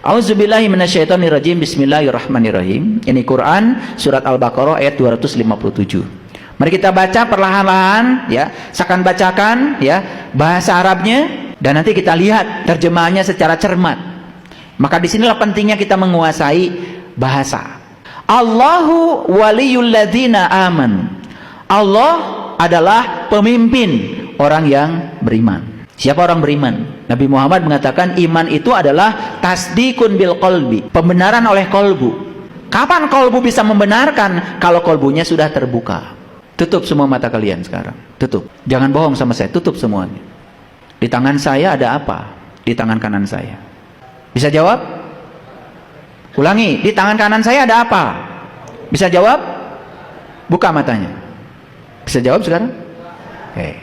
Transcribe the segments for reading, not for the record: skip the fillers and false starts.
A'udzubillahi minasyaitonirrajim. Bismillahirrahmanirrahim. Ini Quran surat Al-Baqarah ayat 257. Mari kita baca perlahan-lahan ya. Saya akan bacakan ya bahasa Arabnya dan nanti kita lihat terjemahannya secara cermat. Maka disinilah pentingnya kita menguasai bahasa. Allahu waliyul ladzina amanu. Allah adalah pemimpin orang yang beriman. Siapa orang beriman? Nabi Muhammad mengatakan iman itu adalah tasdikun bil qalbi, pembenaran oleh kolbu. Kapan kolbu bisa membenarkan? Kalau kolbunya sudah terbuka. Tutup semua mata kalian sekarang. Tutup. Jangan bohong sama saya. Tutup semuanya. Di tangan saya ada apa? Di tangan kanan saya. Bisa jawab? Ulangi. Di tangan kanan saya ada apa? Bisa jawab? Buka matanya. Bisa jawab sekarang? Oke.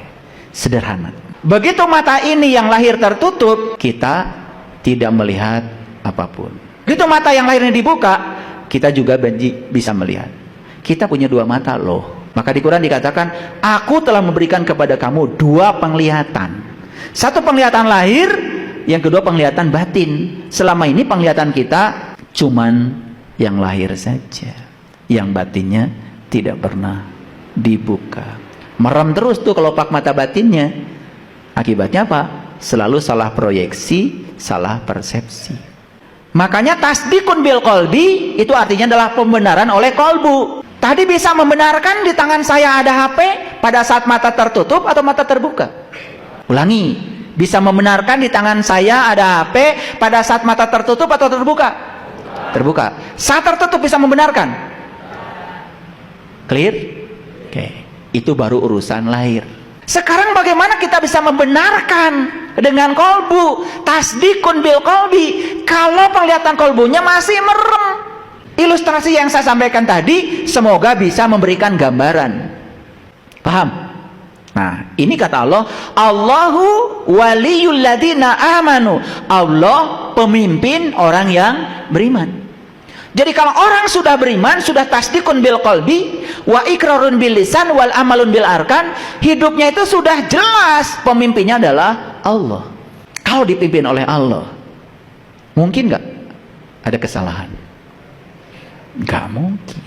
Sederhana. Begitu mata ini yang lahir tertutup, kita tidak melihat apapun. Begitu mata yang lahirnya dibuka, kita juga bisa melihat. Kita punya dua mata loh. Maka di Quran dikatakan, aku telah memberikan kepada kamu dua penglihatan. Satu penglihatan lahir, yang kedua penglihatan batin. Selama ini penglihatan kita cuman yang lahir saja. Yang batinnya tidak pernah dibuka. Merem terus tuh kelopak mata batinnya. Akibatnya apa? Selalu salah proyeksi, salah persepsi. Makanya tasdikun bil qalbi itu artinya adalah pembenaran oleh kolbu. Tadi bisa membenarkan di tangan saya ada HP pada saat mata tertutup atau mata terbuka? Ulangi, bisa membenarkan di tangan saya ada HP pada saat mata tertutup atau terbuka? Terbuka. Saat tertutup bisa membenarkan? Clear? Oke. Itu baru urusan lahir. Sekarang bagaimana kita bisa membenarkan dengan kolbu? Tasdikun bil kolbi. Kalau penglihatan kolbunya masih merem. Ilustrasi yang saya sampaikan tadi semoga bisa memberikan gambaran. Paham? Nah, ini kata Allah, Allahu waliyul ladzina amanu. Allah pemimpin orang yang beriman. Jadi kalau orang sudah beriman, sudah tasdikun bil qalbi wa ikrarun bil lisan wal amalun bil arkan, hidupnya itu sudah jelas pemimpinnya adalah Allah. Kalau dipimpin oleh Allah, mungkin nggak ada kesalahan? Nggak mungkin.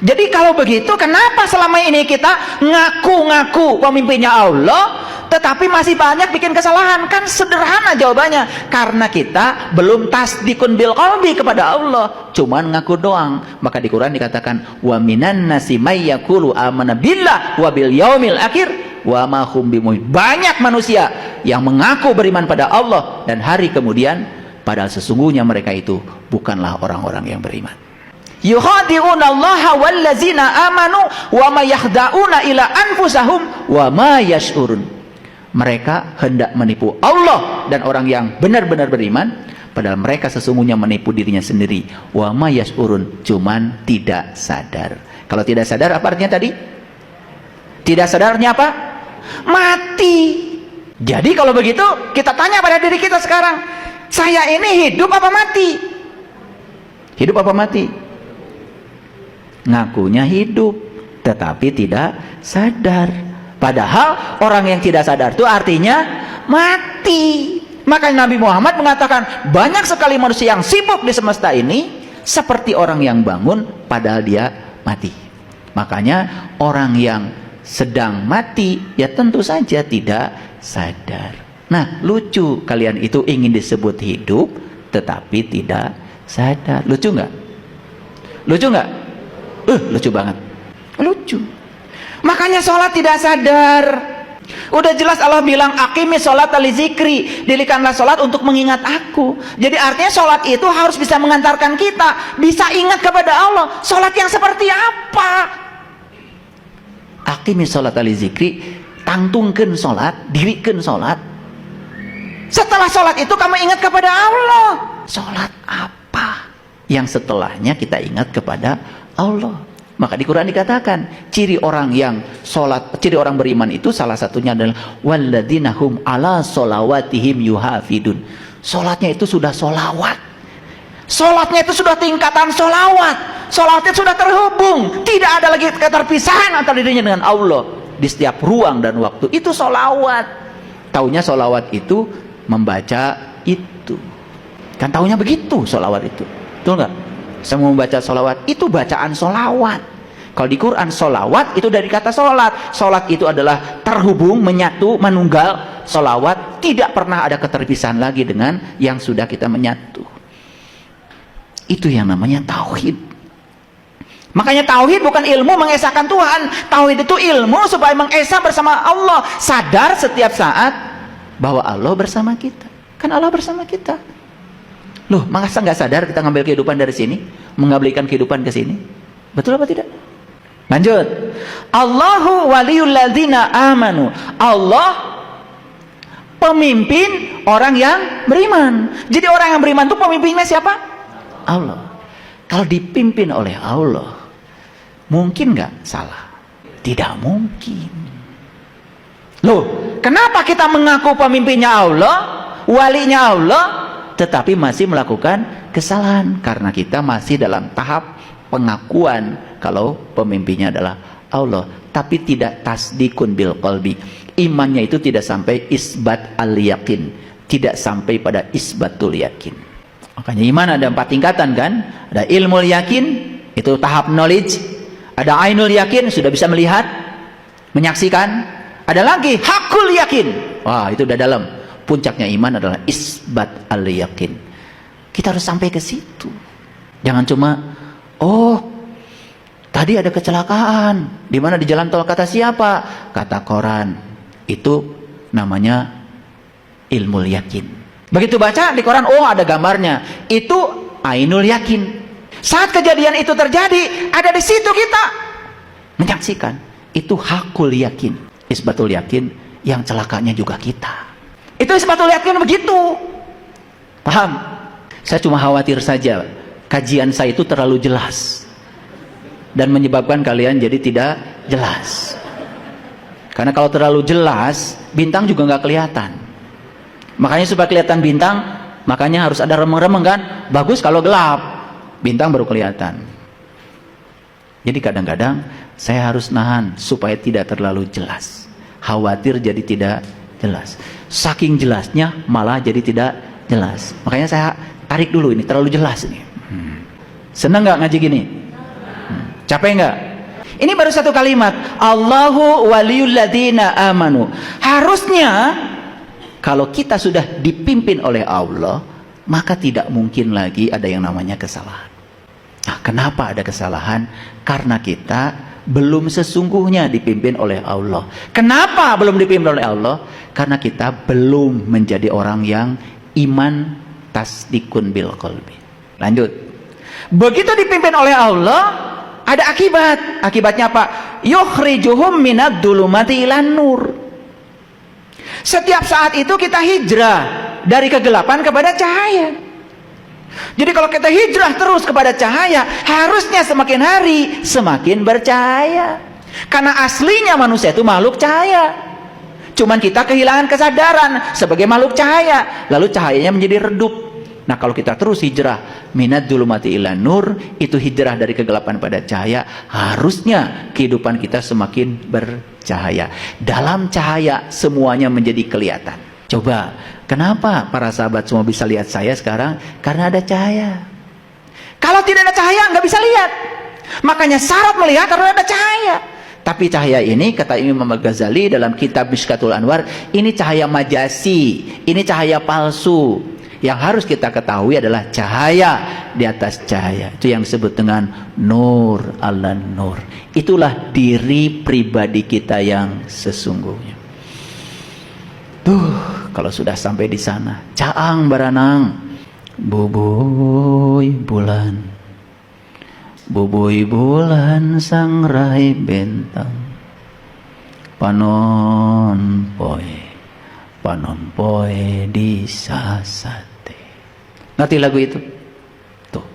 Jadi kalau begitu, kenapa selama ini kita ngaku-ngaku pemimpinnya Allah, tetapi masih banyak bikin kesalahan? Kan sederhana jawabannya, karena kita belum tasdikun bil qalbi kepada Allah, cuman ngaku doang. Maka di Quran dikatakan, wa minan nasi may yaqulu amana billah wa bil yaumil akhir wa ma hum bimu'min. Banyak manusia yang mengaku beriman pada Allah dan hari kemudian, padahal sesungguhnya mereka itu bukanlah orang-orang yang beriman. Yukhadi'una allaha wallazina amanu wa ma yakhda'una ila anfusahum wa ma yash'urun. Mereka hendak menipu Allah dan orang yang benar-benar beriman, padahal mereka sesungguhnya menipu dirinya sendiri. Wa ma yash'urun, cuman tidak sadar. Kalau tidak sadar apa artinya tadi? Tidak sadarnya apa? Mati. Jadi kalau begitu kita tanya pada diri kita sekarang, saya ini hidup apa mati? Hidup apa mati? Ngakunya hidup tetapi tidak sadar, padahal orang yang tidak sadar itu artinya mati. Makanya Nabi Muhammad mengatakan banyak sekali manusia yang sibuk di semesta ini seperti orang yang bangun padahal dia mati. Makanya orang yang sedang mati ya tentu saja tidak sadar. Nah, lucu, kalian itu ingin disebut hidup tetapi tidak sadar. Lucu nggak? Lucu nggak? Lucu banget. Lucu. Makanya sholat tidak sadar. Udah jelas Allah bilang aqimis sholat li zikri, dirikanlah sholat untuk mengingat aku. Jadi artinya sholat itu harus bisa mengantarkan kita bisa ingat kepada Allah. Sholat yang seperti apa? Aqimis sholat li zikri, tangtungkeun sholat, dirikeun sholat. Setelah sholat itu kamu ingat kepada Allah. Sholat apa? Yang setelahnya kita ingat kepada Allah. Maka di Quran dikatakan ciri orang yang sholat, ciri orang beriman itu salah satunya adalah walladzina hum ala sholawatihim yuhafidun. Sholatnya itu sudah sholawat, sholatnya itu sudah tingkatan sholawat, sholatnya sudah terhubung, tidak ada lagi keterpisahan antara dirinya dengan Allah di setiap ruang dan waktu. Itu sholawat. Taunya sholawat itu membaca itu. Kan taunya begitu sholawat itu, betul nggak? Saya mau membaca sholawat, itu bacaan sholawat. Kalau di Quran sholawat itu dari kata sholat. Sholat itu adalah terhubung, menyatu, menunggal. Sholawat tidak pernah ada keterpisahan lagi dengan yang sudah kita menyatu. Itu yang namanya tauhid. Makanya tauhid bukan ilmu mengesahkan Tuhan. Tauhid itu ilmu supaya mengesah bersama Allah. Sadar setiap saat bahwa Allah bersama kita. Kan Allah bersama kita. Loh, masa nggak sadar kita ngambil kehidupan dari sini, mengabaikan kehidupan ke sini? Betul apa tidak? Lanjut. Allahu waliyul ladzina amanu. Allah pemimpin orang yang beriman. Jadi orang yang beriman itu pemimpinnya siapa? Allah. Kalau dipimpin oleh Allah, mungkin nggak salah? Tidak mungkin. Loh, kenapa kita mengaku pemimpinnya Allah, walinya Allah, tetapi masih melakukan kesalahan? Karena kita masih dalam tahap pengakuan kalau pemimpinnya adalah Allah, tapi tidak tasdikun bil qalbi. Imannya itu tidak sampai isbat al yakin, tidak sampai pada isbatul yakin. Makanya iman ada 4 tingkatan kan? Ada ilmul yakin, itu tahap knowledge. Ada ainul yakin, sudah bisa melihat, menyaksikan. Ada lagi hakul yakin. Wah, itu udah dalam. Puncaknya iman adalah isbat al yakin. Kita harus sampai ke situ. Jangan cuma, oh, tadi ada kecelakaan. Di mana? Di jalan tol. Kata siapa? Kata koran. Itu namanya ilmul yakin. Begitu baca di koran, oh ada gambarnya. Itu ainul yakin. Saat kejadian itu terjadi, ada di situ kita menyaksikan. Itu hakul yakin. Isbatul yakin, yang celakanya juga kita. Itu isbatul yakin begitu. Paham? Saya cuma khawatir saja kajian saya itu terlalu jelas dan menyebabkan kalian jadi tidak jelas. Karena kalau terlalu jelas, bintang juga nggak kelihatan. Makanya supaya kelihatan bintang, makanya harus ada remeng-remeng kan? Bagus kalau gelap, bintang baru kelihatan. Jadi kadang-kadang saya harus nahan supaya tidak terlalu jelas. Khawatir jadi tidak jelas. Saking jelasnya malah jadi tidak jelas. Makanya saya tarik dulu, ini terlalu jelas ini. Senang nggak ngaji gini? Capek nggak? Ini baru satu kalimat. Allahu waliyul ladzina amanu. Harusnya kalau kita sudah dipimpin oleh Allah, maka tidak mungkin lagi ada yang namanya kesalahan. Nah, kenapa ada kesalahan? Karena kita belum sesungguhnya dipimpin oleh Allah. Kenapa belum dipimpin oleh Allah? Karena kita belum menjadi orang yang iman tasdikun bil qalbi. Lanjut. Begitu dipimpin oleh Allah, ada akibat. Akibatnya apa? Yukhrijuhum minad dhulumati ilan nur. Setiap saat itu kita hijrah dari kegelapan kepada cahaya. Jadi kalau kita hijrah terus kepada cahaya, harusnya semakin hari semakin bercahaya. Karena aslinya manusia itu makhluk cahaya. Cuman kita kehilangan kesadaran sebagai makhluk cahaya, lalu cahayanya menjadi redup. Nah, kalau kita terus hijrah minad dzulumati ilan nur, itu hijrah dari kegelapan pada cahaya, harusnya kehidupan kita semakin bercahaya. Dalam cahaya semuanya menjadi kelihatan. Coba, kenapa para sahabat semua bisa lihat saya sekarang? Karena ada cahaya. Kalau tidak ada cahaya nggak bisa lihat. Makanya syarat melihat harus ada cahaya. Tapi cahaya ini, kata Imam Al-Ghazali dalam kitab Mishkatul Anwar, ini cahaya majasi, ini cahaya palsu. Yang harus kita ketahui adalah cahaya di atas cahaya. Itu yang disebut dengan nur ala nur. Itulah diri pribadi kita yang sesungguhnya. Tuh, kalau sudah sampai di sana, caang baranang, bubuy bulan, bubuy bulan sangrai bentang, panon poe di sasate. Ngerti lagu itu? Tuh,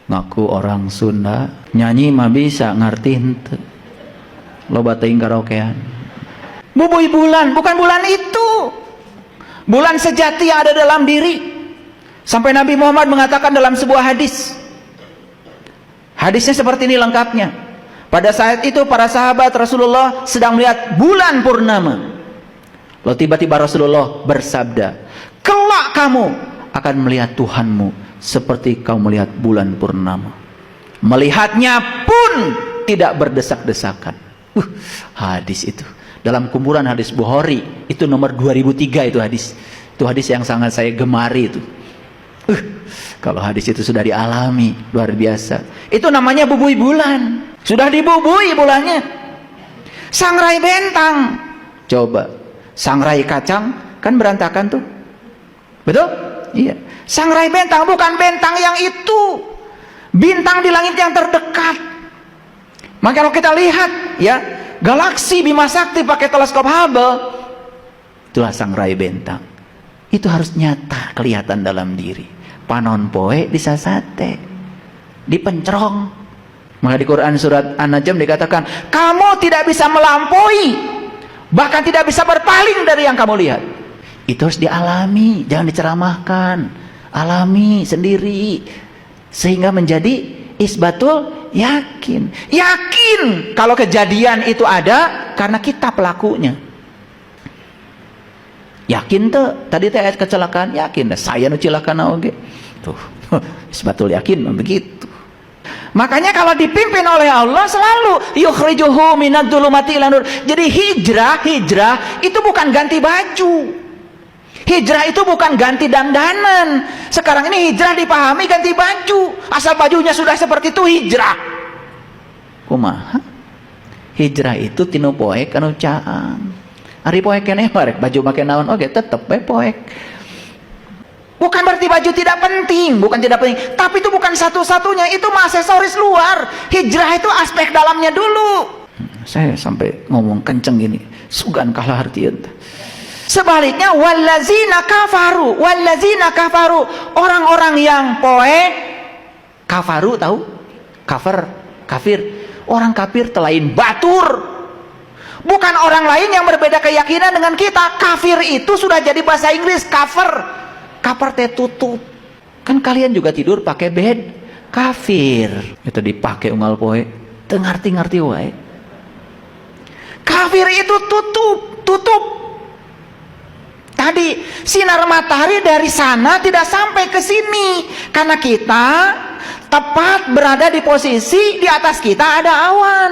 ngaku orang Sunda, nyanyi mah bisa, ngerti ente. Loba teuing karaokean. Bubuy bulan, bukan bulan itu. Bulan sejati yang ada dalam diri. Sampai Nabi Muhammad mengatakan dalam sebuah hadis. Hadisnya seperti ini lengkapnya. Pada saat itu para sahabat Rasulullah sedang melihat bulan purnama. Lalu tiba-tiba Rasulullah bersabda, kelak kamu akan melihat Tuhanmu seperti kau melihat bulan purnama. Melihatnya pun tidak berdesak-desakan. Hadis itu dalam kumpulan hadis Bukhari itu nomor 2003 itu hadis. Itu hadis yang sangat saya gemari itu. Kalau hadis itu sudah dialami, luar biasa. Itu namanya bubui bulan. Sudah dibubui bulannya. Sangrai bentang. Coba, sangrai kacang kan berantakan tuh. Betul? Iya. Sangrai bentang bukan bentang yang itu. Bintang di langit yang terdekat. Maka kalau kita lihat ya, galaksi Bima Sakti pakai teleskop Hubble, itulah sangrai bentang. Itu harus nyata kelihatan dalam diri. Panon poe disasate, dipencerong. Maka di Quran surat An-Najm dikatakan, kamu tidak bisa melampaui, bahkan tidak bisa berpaling dari yang kamu lihat. Itu harus dialami, jangan diceramahkan. Alami sendiri sehingga menjadi isbatul yakin. Yakin kalau kejadian itu ada karena kita pelakunya. Yakin tuh tadi teh ayat kecelakaan, yakin dah saya nu cilakana oge. Tuh, isbatul yakin begitu. Makanya kalau dipimpin oleh Allah selalu yukhrijuhu minadz dzulumati ilan nur. Jadi hijrah itu bukan ganti baju. Hijrah itu bukan ganti dandanan. Sekarang ini hijrah dipahami ganti baju. Asal bajunya sudah seperti itu hijrah. Kumaha? Hijrah itu tinu poek anu caang. Ari poek keneh marek baju make naon oge tetep bae poek. Bukan berarti baju tidak penting, bukan tidak penting, tapi itu bukan satu-satunya, itu aksesoris luar. Hijrah itu aspek dalamnya dulu. Saya sampai ngomong kenceng gini, sugan kalah artieun. Sebaliknya wallazina kafaru, orang-orang yang poek kafaru tahu? Kafir. Orang kafir telain batur. Bukan orang lain yang berbeda keyakinan dengan kita. Kafir itu sudah jadi bahasa Inggris, kafir. Kafir teh tutup. Kan kalian juga tidur pakai bed. Kafir. Itu dipakai unggal poe. Teu ngarti-ngarti wae. Kafir itu tutup. Tadi sinar matahari dari sana tidak sampai ke sini karena kita tepat berada di posisi di atas kita ada awan.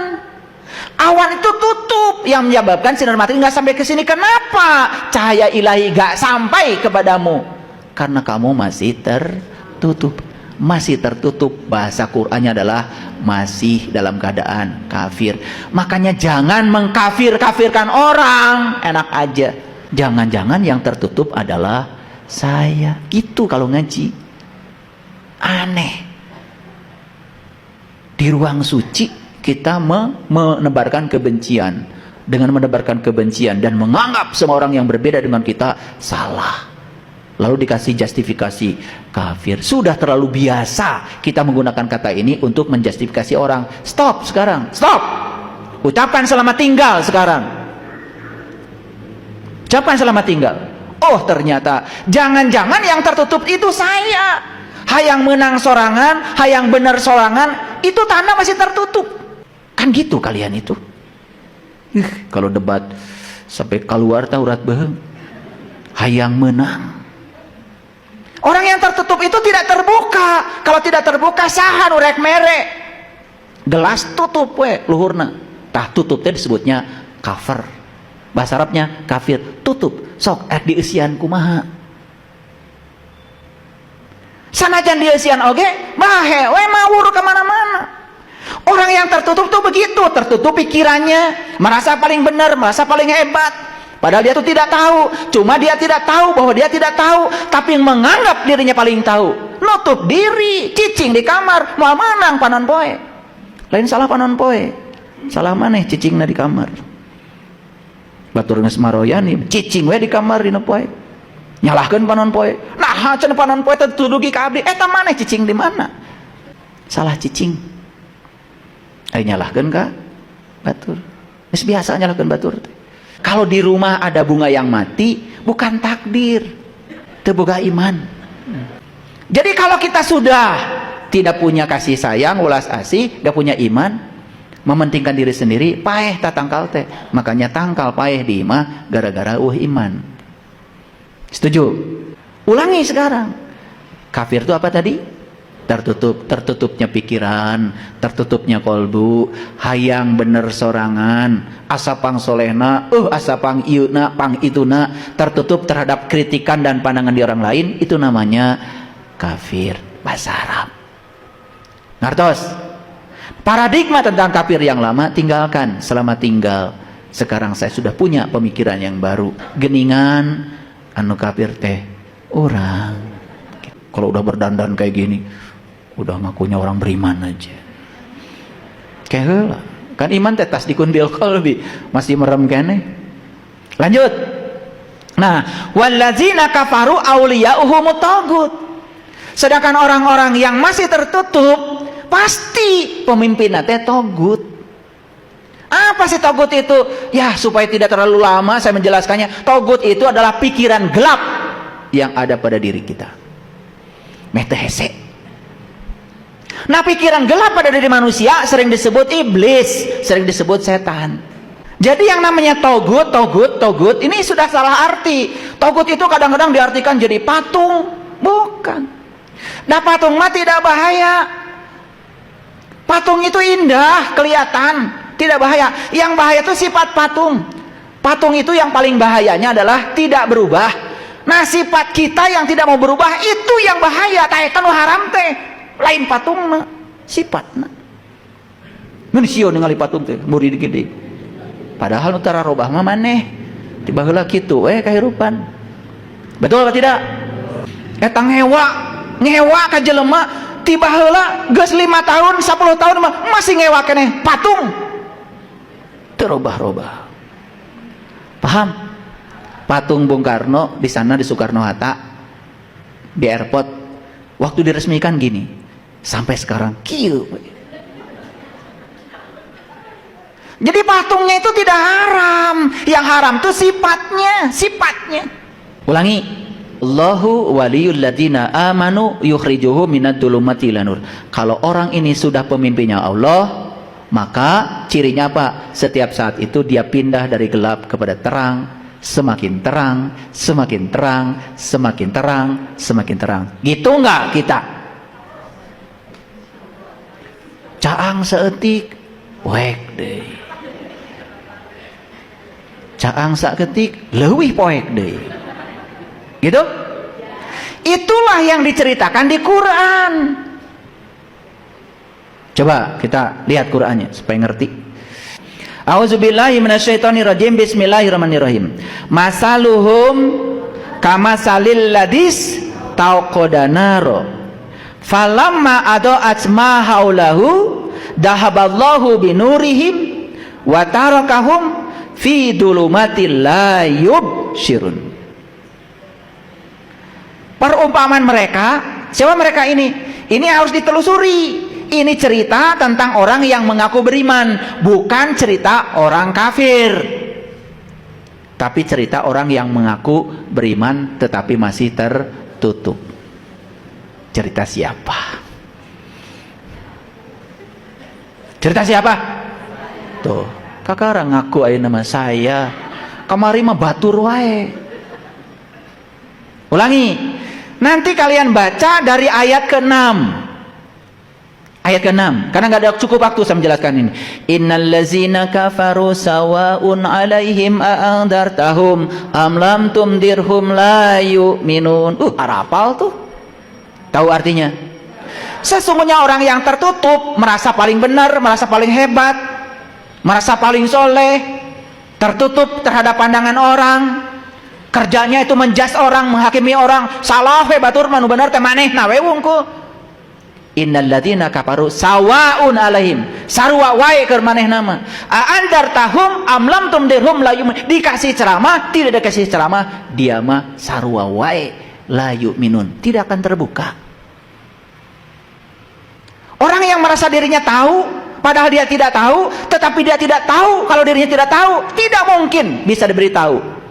Awan itu tutup yang menyebabkan sinar matahari nggak sampai ke sini. Kenapa? Cahaya ilahi nggak sampai kepadamu karena kamu masih tertutup. Masih tertutup. Bahasa Qur'annya adalah masih dalam keadaan kafir. Makanya jangan mengkafir-kafirkan orang. Enak aja. Jangan-jangan yang tertutup adalah saya. Gitu kalau ngaji. Aneh. Di ruang suci kita menebarkan kebencian. Dengan menebarkan kebencian dan menganggap semua orang yang berbeda dengan kita salah. Lalu dikasih justifikasi kafir. Sudah terlalu biasa kita menggunakan kata ini untuk menjustifikasi orang. Stop sekarang. Stop. Ucapan selamat tinggal sekarang. Ucapan selamat tinggal. Oh ternyata jangan-jangan yang tertutup itu saya. Hayang menang sorangan, hayang bener sorangan, itu tanda masih tertutup. Kan gitu kalian itu. Kalau debat sampai keluar taurat beheung. Hayang menang. Orang yang tertutup itu tidak terbuka. Kalau tidak terbuka saha nu rek mere. Gelas tutup we luhurna. Tah tutupnya disebutnya kafir. Bahasa Arabnya kafir, tutup. Sok dieusian kumaha. Sanajan dieusian oge, bahe we mawur kemana-mana. Orang yang tertutup tuh begitu, tertutup pikirannya, merasa paling benar, merasa paling hebat. Padahal dia tuh tidak tahu. Cuma dia tidak tahu bahwa dia tidak tahu, tapi menganggap dirinya paling tahu. Nutup diri, cicing di kamar, mau menang panon poe. Lain salah panon poe. Salah maneh cicingna di kamar. Batur geus maroyani, cicing we di kamar dina poe. Nyalahkeun panon poe. Nah, cenah panon poe teh dugi ka abdi. Eta maneh cicing di mana? Salah cicing. Ai nyalahkeun ka batur. Geus biasa nyalahkeun batur teh. Kalau di rumah ada bunga yang mati, bukan takdir. Teu boga iman. Jadi kalau kita sudah tidak punya kasih sayang, welas asih, enggak punya iman, mementingkan diri sendiri, paeh tak tangkal teh. Makanya tangkal paeh di imah gara-gara iman. Setuju? Ulangi sekarang. Kafir itu apa tadi? Tertutupnya pikiran, tertutupnya kolbu, hayang bener sorangan, asapang solehna, asapang iuna, pang ituna, tertutup terhadap kritikan dan pandangan di orang lain, itu namanya kafir bahasa Arab. Ngertos? Paradigma tentang kafir yang lama tinggalkan selama tinggal. Sekarang saya sudah punya pemikiran yang baru. Geningan anu kafir teh orang. Kalau udah berdandan kayak gini, udah ngakunya orang beriman aja. Kayak heula. Kan iman teh tasdikun bil qalbi, masih merem kene. Lanjut. Nah, wallazina kafaru auliya'uhumut tagut. Sedangkan orang-orang yang masih tertutup, pasti pemimpinnya teh tagut. Apa sih tagut itu? Ya, supaya tidak terlalu lama saya menjelaskannya. Tagut itu adalah pikiran gelap yang ada pada diri kita. Metehese. Nah, pikiran gelap pada diri manusia sering disebut iblis, sering disebut setan. Jadi yang namanya togut ini sudah salah arti. Togut itu kadang-kadang diartikan jadi patung, bukan. Nah, patung mah tidak bahaya. Patung itu indah, kelihatan, tidak bahaya. Yang bahaya itu sifat patung. Patung itu yang paling bahayanya adalah tidak berubah. Nah, sifat kita yang tidak mau berubah itu yang bahaya. Taetan haram teh. Lain patungna, sifatna. Mun sieun ningali patung teh murid gede. Padahal utara robah mah maneh. Tiba heula kitu kahirupan. Betul apa tidak? Eta ngewa ka jelema tiba heula geus 5 tahun, 10 tahun mah masih ngewa keneh patung. Teu robah-robah. Paham? Patung Bung Karno di sana di Soekarno Hatta di airport waktu diresmikan gini sampai sekarang kieu. Jadi patungnya itu tidak haram, yang haram itu sifatnya. Ulangi. Allahu waliyul ladzina amanu yukhrijuhum minadh dhulumati ilan nur. Kalau orang ini sudah pemimpinnya Allah, maka cirinya apa? Setiap saat itu dia pindah dari gelap kepada terang. Semakin terang, semakin terang, semakin terang, semakin terang. Gitu enggak kita? Caang seetik, poek deui. Caang saketik, leuwih poek deui. Gitu? Itulah yang diceritakan di Quran. Coba kita lihat Qurannya supaya ngerti. A'udzubillahi minasyaitonirrajim. Bismillahirrahmanirrahim. Masaluhum kamasalil ladis tauqadanaro falamma ado'at ma haulahu dahaballahu binurihim wa tarakahum fi dulumatil la yubsyirun. Perumpamaan mereka, siapa mereka ini? Ini harus ditelusuri. Ini cerita tentang orang yang mengaku beriman, bukan cerita orang kafir. Tapi cerita orang yang mengaku beriman tetapi masih tertutup. Cerita siapa? Cerita siapa? Tuh, kakak ngaku aja nama saya. Kamari mah batur wae. Ulangi. Nanti kalian baca dari ayat ke-6. Ayat ke-6, karena nggak ada cukup waktu saya menjelaskan ini. Innal ladzina kafaru sawa'un 'alaihim a'andartahum am lam tumdirhum la yu'minun. Hafal tuh. Tahu artinya? Sesungguhnya orang yang tertutup merasa paling benar, merasa paling hebat, merasa paling soleh, tertutup terhadap pandangan orang. Kerjanya itu menjas orang, menghakimi orang. Salah we batur manu bener teh manehna we wungkul. Innal ladzina kafaru sawaun alaihim, sarua wae keur manehna mah. Andartahum am lam tumdirhum la yu'min. Dikasih ceramah, tidak dikasih ceramah, dia mah sarua wae la yu'minun, tidak akan terbuka. Orang yang merasa dirinya tahu padahal dia tidak tahu, tetapi dia tidak tahu kalau dirinya tidak tahu, tidak mungkin bisa diberitahu.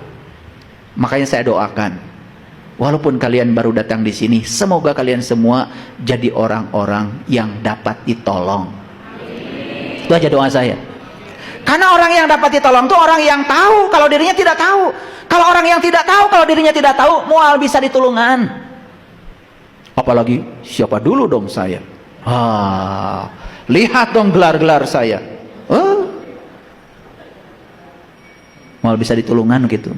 Makanya saya doakan, walaupun kalian baru datang di sini, semoga kalian semua jadi orang-orang yang dapat ditolong. Itu aja doa saya. Karena orang yang dapat ditolong itu orang yang tahu kalau dirinya tidak tahu. Kalau orang yang tidak tahu kalau dirinya tidak tahu, mual bisa ditulungan. Apalagi siapa dulu dong saya? Lihat dong gelar-gelar saya. Mual bisa ditulungan gitu.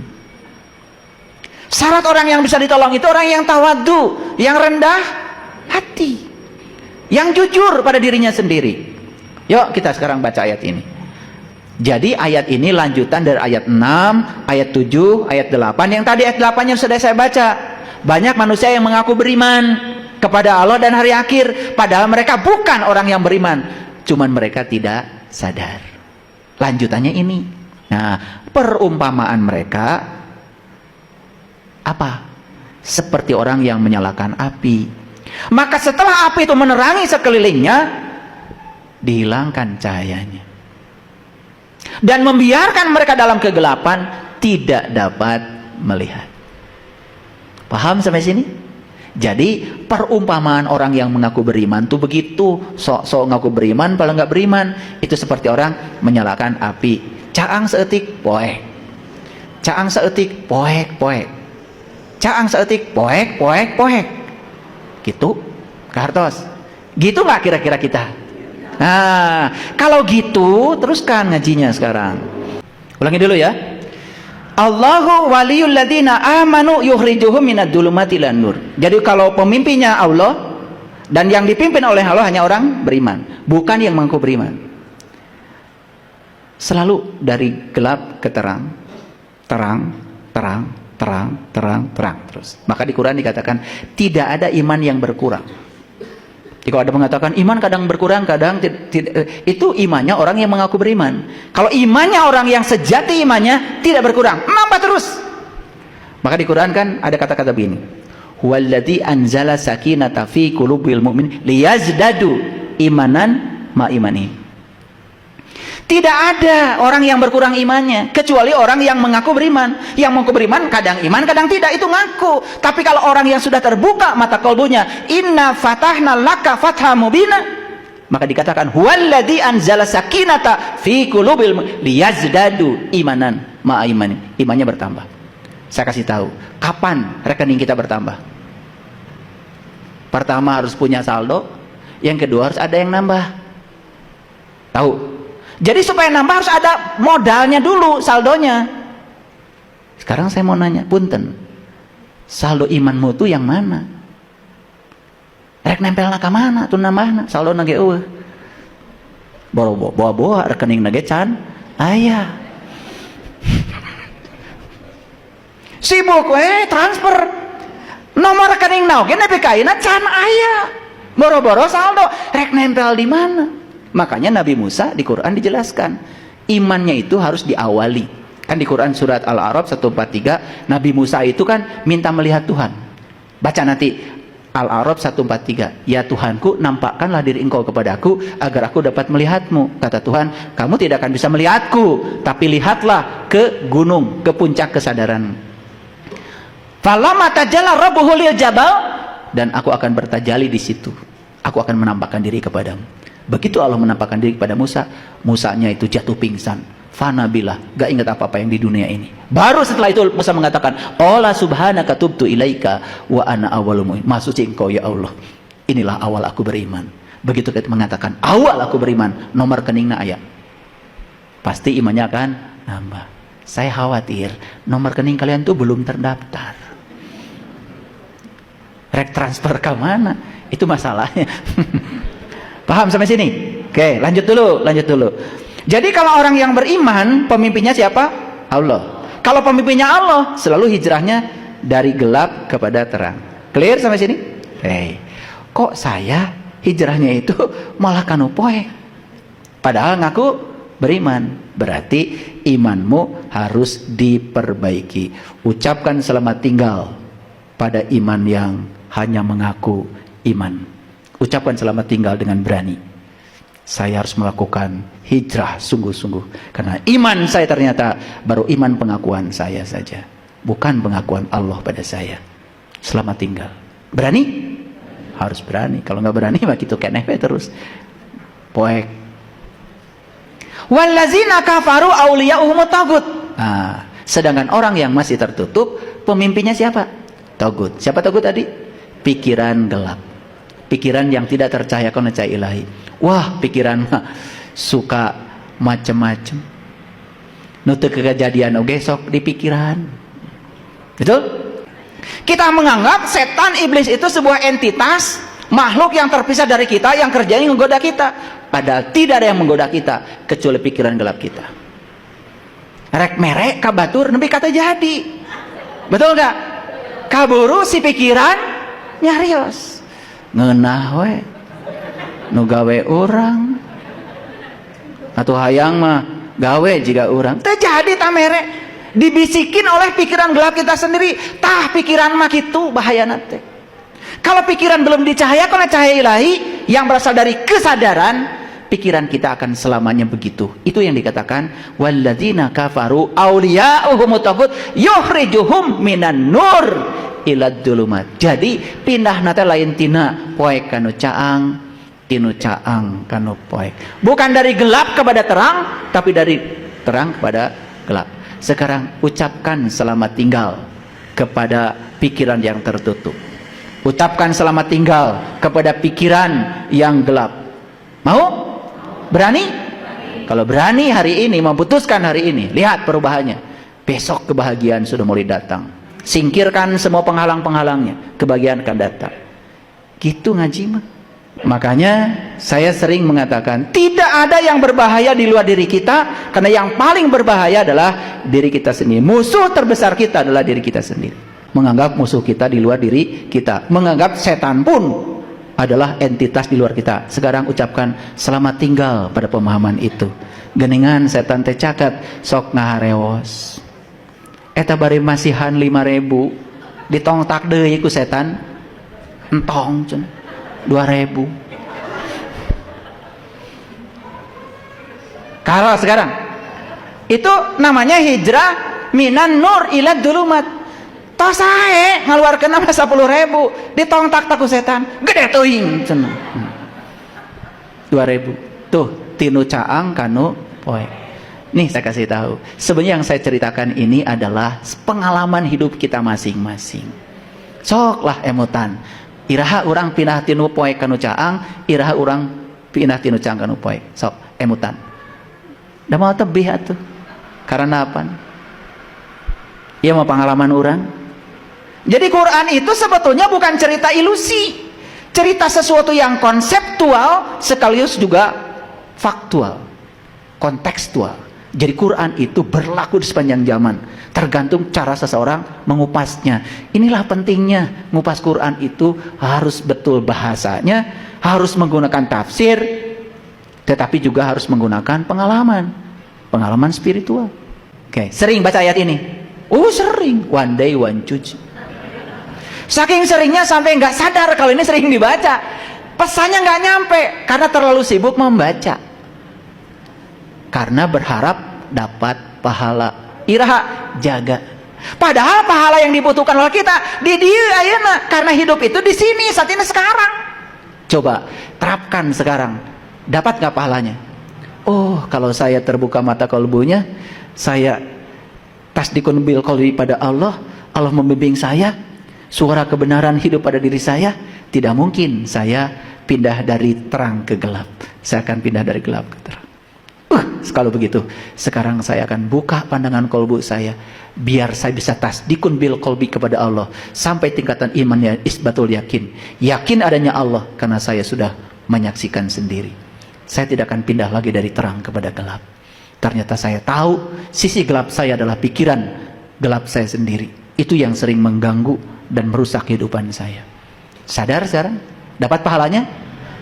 Syarat orang yang bisa ditolong itu orang yang tawadhu, yang rendah hati, yang jujur pada dirinya sendiri. Yuk kita sekarang baca ayat ini. Jadi ayat ini lanjutan dari ayat 6, ayat 7, ayat 8. Yang tadi ayat 8-nya sudah saya baca. Banyak manusia yang mengaku beriman kepada Allah dan hari akhir, padahal mereka bukan orang yang beriman, cuman mereka tidak sadar. Lanjutannya ini. Nah, perumpamaan mereka apa? Seperti orang yang menyalakan api. Maka setelah api itu menerangi sekelilingnya, dihilangkan cahayanya. Dan membiarkan mereka dalam kegelapan, tidak dapat melihat. Paham sampai sini? Jadi perumpamaan orang yang mengaku beriman tuh begitu. Sok-sok ngaku beriman, padahal nggak beriman. Itu seperti orang menyalakan api. Caang seetik, poek. Caang seetik, poek, poek. Caang seetik, poek, poek, poek. Gitu, Kartos. Gitu nggak kira-kira kita? Nah, kalau gitu teruskan ngajinya sekarang. Ulangi dulu ya. Allahu waliyul ladzina amanu yukhrijuhum minadh dhulumati ilan nur. Jadi kalau pemimpinnya Allah dan yang dipimpin oleh Allah hanya orang beriman, bukan yang mengaku beriman. Selalu dari gelap ke terang, terang, terang, terang, terang, terang terus. Maka di Quran dikatakan tidak ada iman yang berkurang. Jika ada mengatakan iman kadang berkurang, kadang itu imannya orang yang mengaku beriman. Kalau imannya orang yang sejati imannya tidak berkurang, nambah terus. Maka di Quran kan ada kata-kata begini. Huwallazi anzala sakinata fi qulubil mu'min liyazdadu imanan ma imani. Tidak ada orang yang berkurang imannya kecuali orang yang mengaku beriman. Yang mengaku beriman kadang iman, kadang tidak, itu ngaku. Tapi kalau orang yang sudah terbuka mata kalbunya, inna fatahna laka fatha mubina, maka dikatakan huwallazi anzala sakinata fi qulubil liyazdadu imanan ma imani. Imannya bertambah. Saya kasih tahu, kapan rekening kita bertambah? Pertama harus punya saldo, yang kedua harus ada yang nambah. Tahu? Jadi supaya nambah harus ada modalnya dulu, saldonya. Sekarang saya mau nanya, punten, saldo imanmu tuh yang mana? Rek nempel naka mana tuh nambahna? Saldo nage eueuh. Bawa rekening nage can aya. Sibuk transfer. Nomor rekening naoge nepi ka ayeuna can aya. Boro-boro saldo rek nempel di mana? Makanya Nabi Musa di Quran dijelaskan imannya itu harus diawali. Kan di Quran surat Al-A'raf 143, Nabi Musa itu kan minta melihat Tuhan. Baca nanti Al-A'raf 143. Ya Tuhanku, nampakkanlah diri engkau kepadaku agar aku dapat melihatmu. Kata Tuhan, kamu tidak akan bisa melihatku, tapi lihatlah ke gunung, ke puncak kesadaran. Falamma tajalla rabbuhu lil jabal, dan aku akan bertajali di situ. Aku akan menampakkan diri kepadamu. Begitu Allah menampakkan diri kepada Musa, Musanya itu jatuh pingsan, fana billah, gak ingat apa-apa yang di dunia ini. Baru setelah itu Musa mengatakan, "Qala subhanaka tubtu ilaika wa ana awwalul mu'minin." Maksudnya engkau ya Allah, inilah awal aku beriman. Begitu kita mengatakan awal aku beriman, nomor rekeningna aya. Pasti imannya akan nambah. Saya khawatir nomor rekening kalian tuh belum terdaftar. Rek transfer ke mana? Itu masalahnya. Paham sampai sini? Oke, lanjut dulu. Jadi kalau orang yang beriman, pemimpinnya siapa? Allah. Kalau pemimpinnya Allah, selalu hijrahnya dari gelap kepada terang. Clear sampai sini? Kok saya hijrahnya itu malah kanu poe? Padahal ngaku beriman. Berarti imanmu harus diperbaiki. Ucapkan selamat tinggal pada iman yang hanya mengaku iman. Ucapkan selamat tinggal dengan berani. Saya harus melakukan hijrah sungguh-sungguh. Karena iman saya ternyata baru iman pengakuan saya saja. Bukan pengakuan Allah pada saya. Selamat tinggal. Berani? Harus berani. Kalau nggak berani, mah gitu keneh terus. Poek. Wallazina kafaru awliya'uhumut tagut. Nah, sedangkan orang yang masih tertutup, pemimpinnya siapa? Tagut. Siapa tagut tadi? Pikiran gelap. Pikiran yang tidak tercahayakan oleh cahaya ilahi. Wah, pikiran suka macem-macem. Nutu kejadian oge sok di pikiran. Betul? Kita menganggap setan iblis itu sebuah entitas, makhluk yang terpisah dari kita, yang kerjanya menggoda kita. Padahal tidak ada yang menggoda kita kecuali pikiran gelap kita. Rek merek kabatur nepi kata jadi. Betul gak? Kaburu si pikiran nyarios. Ngeunah we. Nu gawe urang. Atuh hayang mah gawe jika urang. Teu jadi ta merek. Dibisikin oleh pikiran gelap kita sendiri. Tah pikiran mah kitu bahayana teh. Kalau pikiran belum dicahayakan oleh cahaya ilahi yang berasal dari kesadaran, pikiran kita akan selamanya begitu. Itu yang dikatakan walladzina kafaru awliya'uhumut tagut yukhrijuhum minan nur ilad dulumat. Jadi pindah nate lain tina poe kanu caang, tinu caang kanu poe. Bukan dari gelap kepada terang, tapi dari terang kepada gelap. Sekarang ucapkan selamat tinggal kepada pikiran yang tertutup. Ucapkan selamat tinggal kepada pikiran yang gelap. Mau? Berani? Kalau berani hari ini, memutuskan hari ini, lihat perubahannya. Besok kebahagiaan sudah mulai datang. Singkirkan semua penghalang-penghalangnya, kebahagiaan akan datang. Gitu ngaji mah. Makanya saya sering mengatakan tidak ada yang berbahaya di luar diri kita, karena yang paling berbahaya adalah diri kita sendiri. Musuh terbesar kita adalah diri kita sendiri. Menganggap musuh kita di luar diri kita, menganggap setan pun adalah entitas di luar kita. Sekarang ucapkan selamat tinggal pada pemahaman itu. Geningan setan teh caket sok ngaharewos. Eta bari masihan 5.000 ditongtak deui ku setan. Entong cenah 2.000. Kalau sekarang itu namanya hijrah minan nur ila dulumat. Tos sae ngaluarkeun nama 10.000 ditongtak taku setan gede teuing cenah. 2.000 tuh tinu caang kanu poe. Nih saya kasih tahu, sebenarnya yang saya ceritakan ini adalah pengalaman hidup kita masing-masing. Sok lah emutan. Iraha urang pindah tinu poe kanu caang, iraha urang pindah tinu caang kanu poe. Sok emutan. Da mau tebih atuh. Karena apa? Ieu mah pengalaman urang. Jadi Quran itu sebetulnya bukan cerita ilusi, cerita sesuatu yang konseptual sekaligus juga faktual, kontekstual. Jadi Quran itu berlaku di sepanjang zaman, tergantung cara seseorang mengupasnya. Inilah pentingnya ngupas Quran itu harus betul bahasanya, harus menggunakan tafsir, tetapi juga harus menggunakan pengalaman spiritual. Oke, sering baca ayat ini? Sering, one day one judge. Saking seringnya sampai nggak sadar kalau ini sering dibaca. Pesannya nggak nyampe karena terlalu sibuk membaca. Karena berharap dapat pahala. Iraha jaga. Padahal pahala yang dibutuhkan oleh kita di dia ayeuna, karena hidup itu di sini saat ini sekarang. Coba terapkan sekarang. Dapat nggak pahalanya? Oh, kalau saya terbuka mata kalbunya, saya tasdikun bil qalbi pada Allah, Allah membimbing saya, suara kebenaran hidup pada diri saya, tidak mungkin saya pindah dari terang ke gelap. Saya akan pindah dari gelap ke terang. Kalau begitu, sekarang saya akan buka pandangan kolbu saya, biar saya bisa tasdikun bil qalbi kepada Allah, sampai tingkatan imannya isbatul yakin. Yakin adanya Allah, karena saya sudah menyaksikan sendiri. Saya tidak akan pindah lagi dari terang kepada gelap. Ternyata saya tahu sisi gelap saya adalah pikiran gelap saya sendiri. Itu yang sering mengganggu dan merusak kehidupan saya. Sadar sekarang? Dapat pahalanya?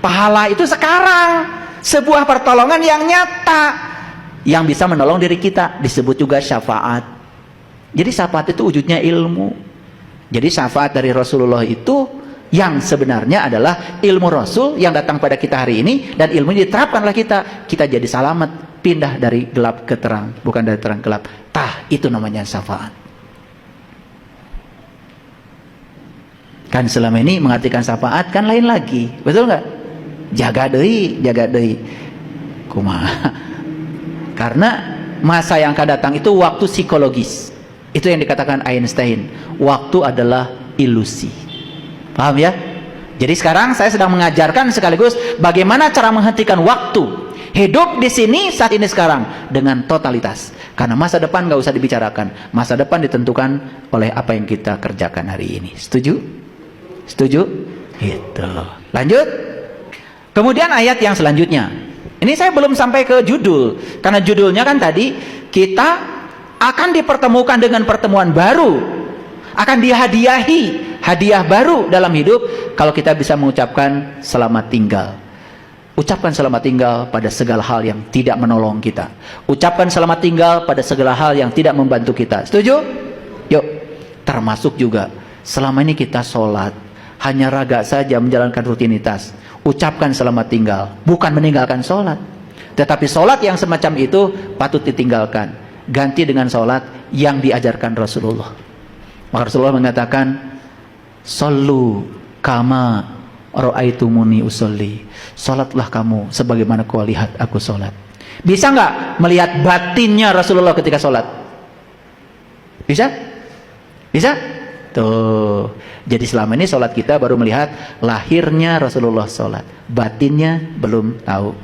Pahala itu sekarang. Sebuah pertolongan yang nyata, yang bisa menolong diri kita. Disebut juga syafaat. Jadi syafaat itu wujudnya ilmu. Jadi syafaat dari Rasulullah itu yang sebenarnya adalah ilmu Rasul yang datang pada kita hari ini, dan ilmu ini diterapkan oleh kita. Kita jadi selamat, pindah dari gelap ke terang, bukan dari terang ke gelap. Itu namanya syafaat. Kan selama ini mengartikan syafaat kan lain lagi, betul nggak? Jaga deui, jaga deui. Kumaha? Karena masa yang akan datang itu waktu psikologis. Itu yang dikatakan Einstein, waktu adalah ilusi. Paham ya? Jadi sekarang saya sedang mengajarkan sekaligus bagaimana cara menghentikan waktu. Hidup di sini saat ini sekarang dengan totalitas. Karena masa depan nggak usah dibicarakan. Masa depan ditentukan oleh apa yang kita kerjakan hari ini. Setuju? Setuju? Gitu. Lanjut. Kemudian ayat yang selanjutnya. Ini saya belum sampai ke judul. Karena judulnya kan tadi kita akan dipertemukan dengan pertemuan baru. Akan dihadiahi hadiah baru dalam hidup kalau kita bisa mengucapkan selamat tinggal. Ucapkan selamat tinggal pada segala hal yang tidak menolong kita. Ucapkan selamat tinggal pada segala hal yang tidak membantu kita. Setuju? Yuk. Termasuk juga selama ini kita sholat hanya raga saja menjalankan rutinitas. Ucapkan selamat tinggal, bukan meninggalkan sholat. Tetapi sholat yang semacam itu patut ditinggalkan. Ganti dengan sholat yang diajarkan Rasulullah. Maka Rasulullah mengatakan, "Shollu kama ra'aitumuni usolli." Sholatlah kamu sebagaimana kau lihat aku sholat. Bisa nggak melihat batinnya Rasulullah ketika sholat? Bisa? Bisa? Tuh. Jadi selama ini sholat kita baru melihat lahirnya Rasulullah sholat, batinnya belum tahu.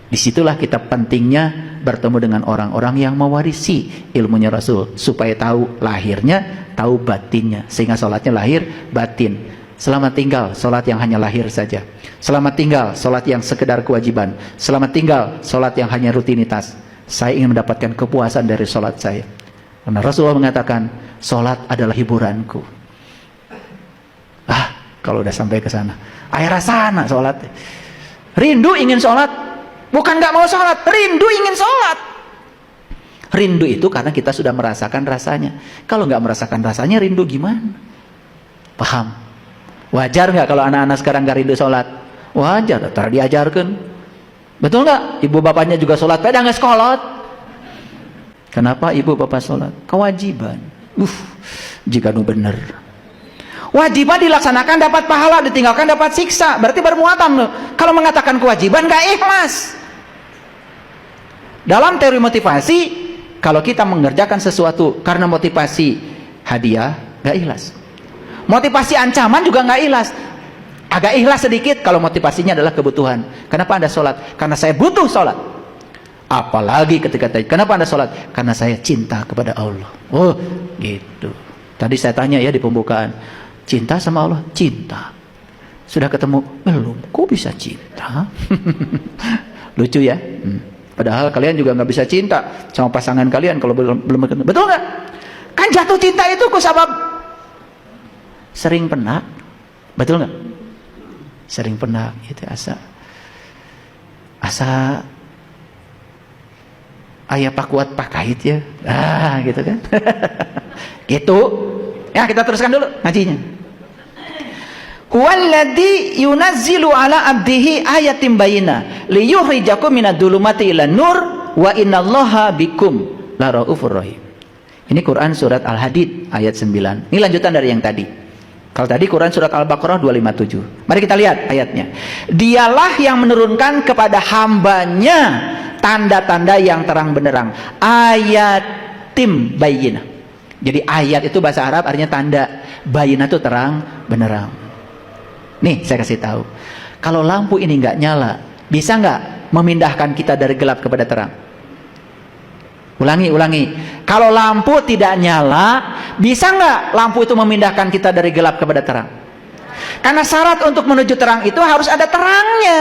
Disitulah kita pentingnya bertemu dengan orang-orang yang mewarisi ilmunya Rasul, supaya tahu lahirnya, tahu batinnya, sehingga sholatnya lahir batin. Selamat tinggal sholat yang hanya lahir saja. Selamat tinggal sholat yang sekedar kewajiban. Selamat tinggal sholat yang hanya rutinitas. Saya ingin mendapatkan kepuasan dari sholat saya. Karena Rasulullah mengatakan, sholat adalah hiburanku. Kalau udah sampai ke sana, akhirnya sana sholat. Rindu ingin sholat, bukan nggak mau sholat, rindu ingin sholat. Rindu itu karena kita sudah merasakan rasanya. Kalau nggak merasakan rasanya, rindu gimana? Paham? Wajar nggak kalau anak-anak sekarang nggak rindu sholat? Wajar, tak diajarkan. Betul nggak? Ibu bapaknya juga sholat, pada nggak sekolot. Kenapa ibu bapak sholat? Kewajiban. Jika nu bener. Wajiban dilaksanakan dapat pahala, ditinggalkan dapat siksa. Berarti bermuatan loh. Kalau mengatakan kewajiban nggak ikhlas. Dalam teori motivasi, kalau kita mengerjakan sesuatu karena motivasi hadiah, nggak ikhlas. Motivasi ancaman juga nggak ikhlas. Agak ikhlas sedikit kalau motivasinya adalah kebutuhan. Kenapa Anda sholat? Karena saya butuh sholat. Apalagi ketika tadi, kenapa Anda sholat? Karena saya cinta kepada Allah. Oh, gitu. Tadi saya tanya ya di pembukaan, cinta sama Allah? Cinta. Sudah ketemu? Belum. Kok bisa cinta? Lucu ya? Padahal kalian juga nggak bisa cinta sama pasangan kalian kalau belum ketemu. Betul nggak? Kan jatuh cinta itu kusabab sering penak. Betul nggak? Sering penak itu asa ayah pakuat pakait ya. Gitu kan. Gitu. Ya, kita teruskan dulu ngajinya. Huwallazi yunazzilu ala abdihi ayatin bayyinah liyukhrijakum minadh-dhulumati ilan nur wa innallaha bikum laraufur rahim. Ini Quran surat Al-Hadid ayat 9. Ini lanjutan dari yang tadi. Kalau tadi Quran surat Al-Baqarah 257. Mari kita lihat ayatnya. Dialah yang menurunkan kepada hambanya tanda-tanda yang terang benderang. Ayatim bayyinah. Jadi ayat itu bahasa Arab artinya tanda. Bayyinah itu terang benderang. Nih saya kasih tahu. Kalau lampu ini nggak nyala, bisa nggak memindahkan kita dari gelap kepada terang? Ulangi. Kalau lampu tidak nyala, bisa nggak lampu itu memindahkan kita dari gelap kepada terang? Karena syarat untuk menuju terang itu harus ada terangnya.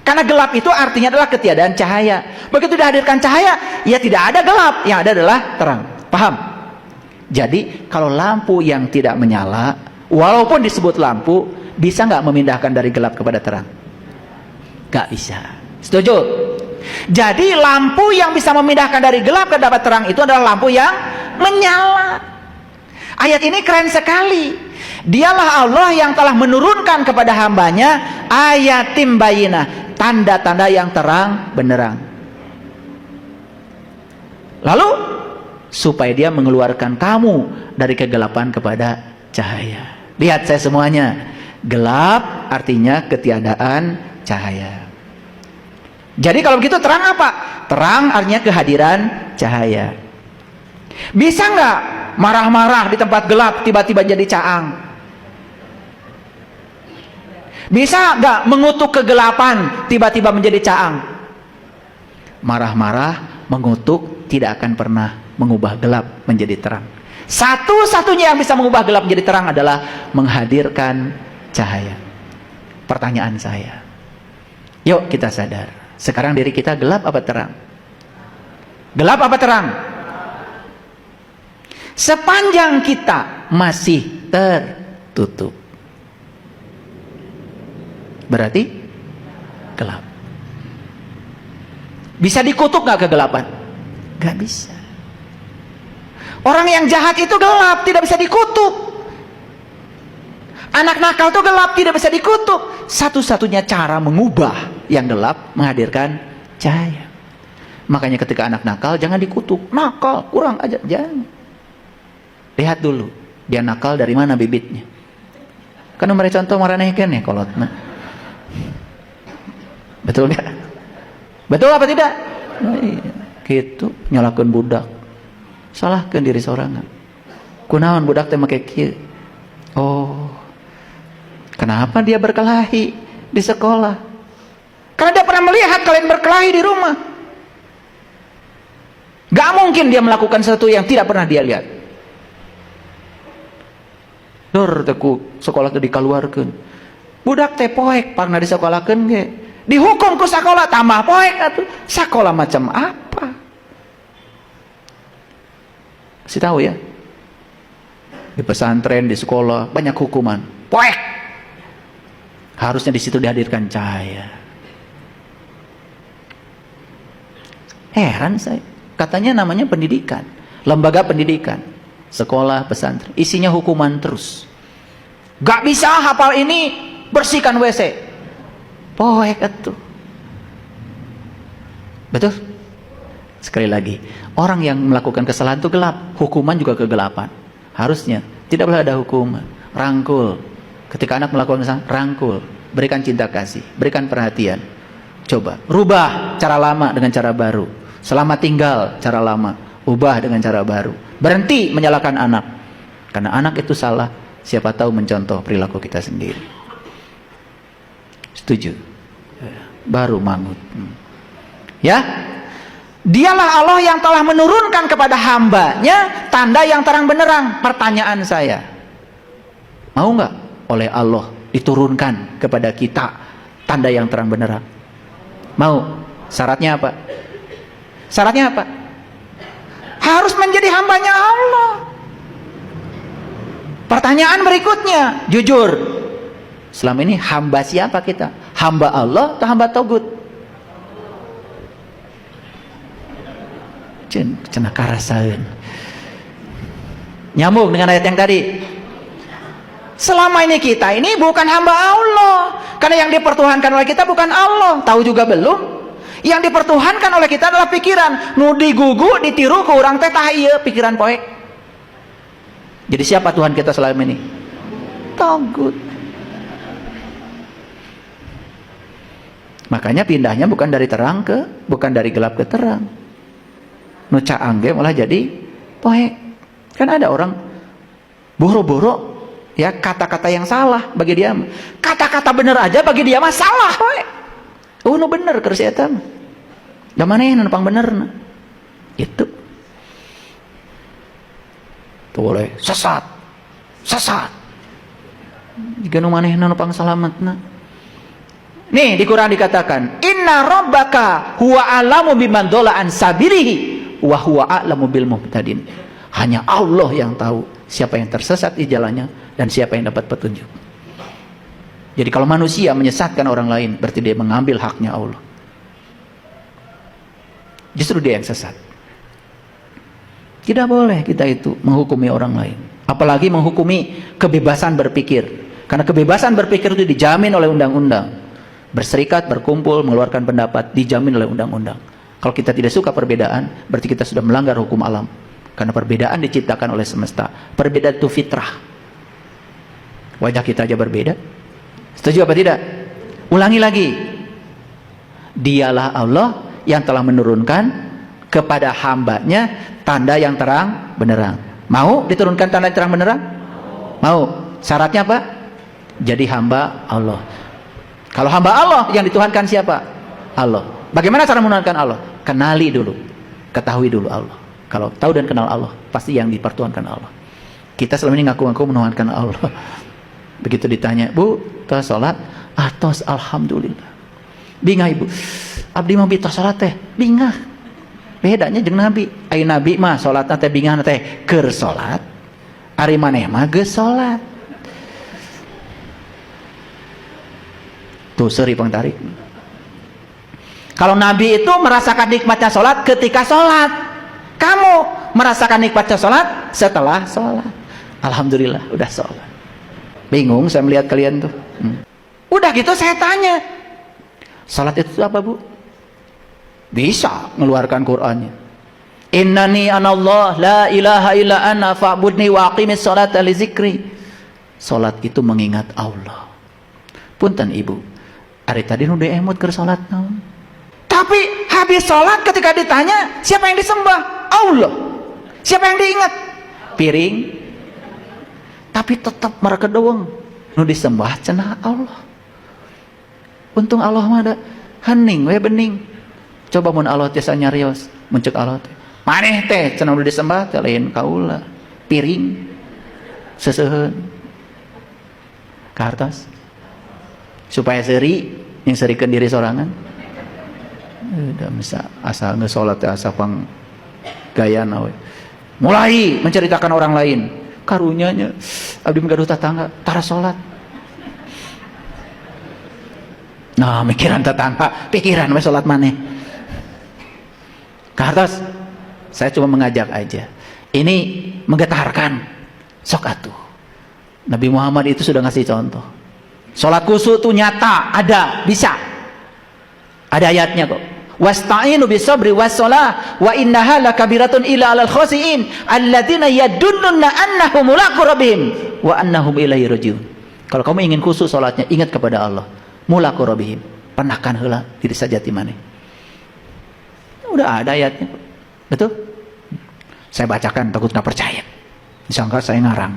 Karena gelap itu artinya adalah ketiadaan cahaya. Begitu dihadirkan cahaya, ya tidak ada gelap, yang ada adalah terang. Paham? Jadi kalau lampu yang tidak menyala, walaupun disebut lampu, bisa nggak memindahkan dari gelap kepada terang? Nggak bisa. Setuju? Jadi lampu yang bisa memindahkan dari gelap ke dapat terang itu adalah lampu yang menyala. Ayat ini keren sekali. Dialah Allah yang telah menurunkan kepada hambanya ayatim bayyinah, tanda-tanda yang terang benderang. Lalu supaya dia mengeluarkan kamu dari kegelapan kepada cahaya. Lihat saya semuanya. Gelap artinya ketiadaan cahaya. Jadi kalau begitu terang apa? Terang artinya kehadiran cahaya. Bisa nggak marah-marah di tempat gelap tiba-tiba jadi caang? Bisa nggak mengutuk kegelapan tiba-tiba menjadi caang? Marah-marah, mengutuk tidak akan pernah mengubah gelap menjadi terang. Satu-satunya yang bisa mengubah gelap menjadi terang adalah menghadirkan cahaya. Pertanyaan saya, yuk kita sadar, sekarang diri kita gelap apa terang? Gelap apa terang? Sepanjang kita masih tertutup, berarti gelap. Bisa dikutuk gak kegelapan? Gak bisa. Orang yang jahat itu gelap, tidak bisa dikutuk. Anak nakal itu gelap, tidak bisa dikutuk. Satu-satunya cara mengubah yang gelap, menghadirkan cahaya. Makanya ketika anak nakal, jangan dikutuk. Nakal, kurang aja, jangan. Lihat dulu, dia nakal dari mana bibitnya. Kan mereka contoh maranehkeun ya kolotna. Betul gak? Betul apa tidak? Nah, iya. Gitu, nyalakeun budak. Salahkeun diri sorangan. Kunaon budak teh make kieu? Oh. Kenapa dia berkelahi di sekolah? Karena dia pernah melihat kalian berkelahi di rumah. Gak mungkin dia melakukan sesuatu yang tidak pernah dia lihat. Dur teku sekolah teh dikaluarkeun. Budak teh poek pernah disekolahkeun ge. Dihukum ku sekolah tambah poek atuh. Sekolah macam apa? Kasih tahu ya. Di pesantren, di sekolah banyak hukuman. Poek. Harusnya di situ dihadirkan cahaya. Heran saya. Katanya namanya pendidikan, lembaga pendidikan, sekolah, pesantren. Isinya hukuman terus. Gak bisa hafal ini, bersihkan WC. Poek atuh. Betul? Sekali lagi, orang yang melakukan kesalahan itu gelap, hukuman juga kegelapan. Harusnya tidak boleh ada hukuman. Rangkul. Ketika anak melakukan kesalahan, rangkul, berikan cinta kasih, berikan perhatian. Coba rubah cara lama dengan cara baru. Selamat tinggal cara lama, ubah dengan cara baru. Berhenti menyalahkan anak, karena anak itu salah, siapa tahu mencontoh perilaku kita sendiri. Setuju? Baru mangut. Ya, dialah Allah yang telah menurunkan kepada hambanya tanda yang terang benderang. Pertanyaan saya, mau nggak oleh Allah diturunkan kepada kita tanda yang terang benderang? Mau? Syaratnya apa? Syaratnya apa? Harus menjadi hambanya Allah. Pertanyaan berikutnya, jujur, selama ini hamba siapa kita? Hamba Allah atau hamba togut? Cenah karasaeun. Nyambung dengan ayat yang tadi. Selama ini kita ini bukan hamba Allah, karena yang dipertuhankan oleh kita bukan Allah. Tahu juga belum? Yang dipertuhankan oleh kita adalah pikiran. Nu digugu ditiru ke urang teh tah ieu pikiran poek. Jadi siapa Tuhan kita selama ini? Togut. Makanya pindahnya bukan dari terang bukan dari gelap ke terang. Nu caang ge malah jadi poek. Kan ada orang boro-boro ya kata-kata yang salah bagi dia. Kata-kata bener aja bagi dia mah salah poek. Nu bener keur si eta mah. Da manehna nu pang benerna. Itu. Tuh boleh sesat. Sesat. Jika nu manehna nu pang salametna. Nih di Quran dikatakan, "Inna rabbaka huwa a'lamu biman dhalla an sabilihi wa huwa a'lamu bil muhtadin." Hanya Allah yang tahu siapa yang tersesat di jalannya dan siapa yang dapat petunjuk. Jadi kalau manusia menyesatkan orang lain, berarti dia mengambil haknya Allah. Justru dia yang sesat. Tidak boleh kita itu menghukumi orang lain, apalagi menghukumi kebebasan berpikir, karena kebebasan berpikir itu dijamin oleh undang-undang. Berserikat, berkumpul, mengeluarkan pendapat dijamin oleh undang-undang. Kalau kita tidak suka perbedaan, berarti kita sudah melanggar hukum alam, karena perbedaan diciptakan oleh semesta. Perbedaan itu fitrah. Wajah kita aja berbeda. Setuju apa tidak? Ulangi lagi. Dialah Allah yang telah menurunkan kepada hambanya tanda yang terang benderang. Mau diturunkan tanda terang benderang? Mau. Syaratnya apa? Jadi hamba Allah. Kalau hamba Allah yang dituhankan siapa? Allah. Bagaimana cara menurunkan Allah? Kenali dulu, ketahui dulu Allah. Kalau tahu dan kenal Allah, pasti yang dipertuhankan Allah. Kita selama ini ngaku-ngaku menuhankan Allah. Begitu ditanya, Bu, tos sholat? Tos alhamdulillah. Bingah ibu, abdi mah bi tos sholat teh, bingah. Bedanya jeung Nabi. Ai Nabi mah sholatna teh bingah teh keur sholat. Ari maneh mah geus sholat. Tuh seri pengtarik. Kalau Nabi itu merasakan nikmatnya sholat ketika sholat. Kamu merasakan nikmatnya sholat setelah sholat. Alhamdulillah udah sholat. Bingung saya melihat kalian tuh. Udah gitu saya tanya, sholat itu apa Bu? Bisa ngeluarkan Qur'annya. Innani anallah la ilaha illa ana fa'budni wa aqimis sholata li zikri. Sholat itu mengingat Allah. Punten ibu, hari tadi nu emut keur sholat naon. Tapi habis sholat ketika ditanya, siapa yang disembah? Allah. Siapa yang diingat? Piring. Tapi tetap mereka doang. Nu disembah cenah Allah. Untung Allah mah ada hening we bening. Coba mun Allah tiasa nyarios, muncul Allah teh. Maneh teh cenah nu disembah teh lain kaula. Piring. Seseuheun. Kartos. Supaya seri yang serikeun diri sorangan. Udah bisa asal ngesolat teh asa pang gayana we. Mulai menceritakan orang lain. Karunyanya abdi gaduh tetangga tara salat. Nah, mikiran tetangga, pikiran we salat maneh. Kartos, saya cuma mengajak aja. Ini menggetarkan. Sok atuh. Nabi Muhammad itu sudah ngasih contoh. Salat khusyuk itu nyata, ada, bisa. Ada ayatnya kok. Wasta'inu bisabri wassalah wa innaha lakabiratun illa 'alal khasiin alladziina yadunnuna annahum mulaqu rabbihim wa annahum ilaihi raji'un. Kalau kamu ingin khusyuk salatnya, ingat kepada Allah. Mulaqu rabbihim. Pernahkan heula diri sajati maneh. Udah ada ayatnya. Betul? Saya bacakan takut enggak percaya. Disangka saya ngarang.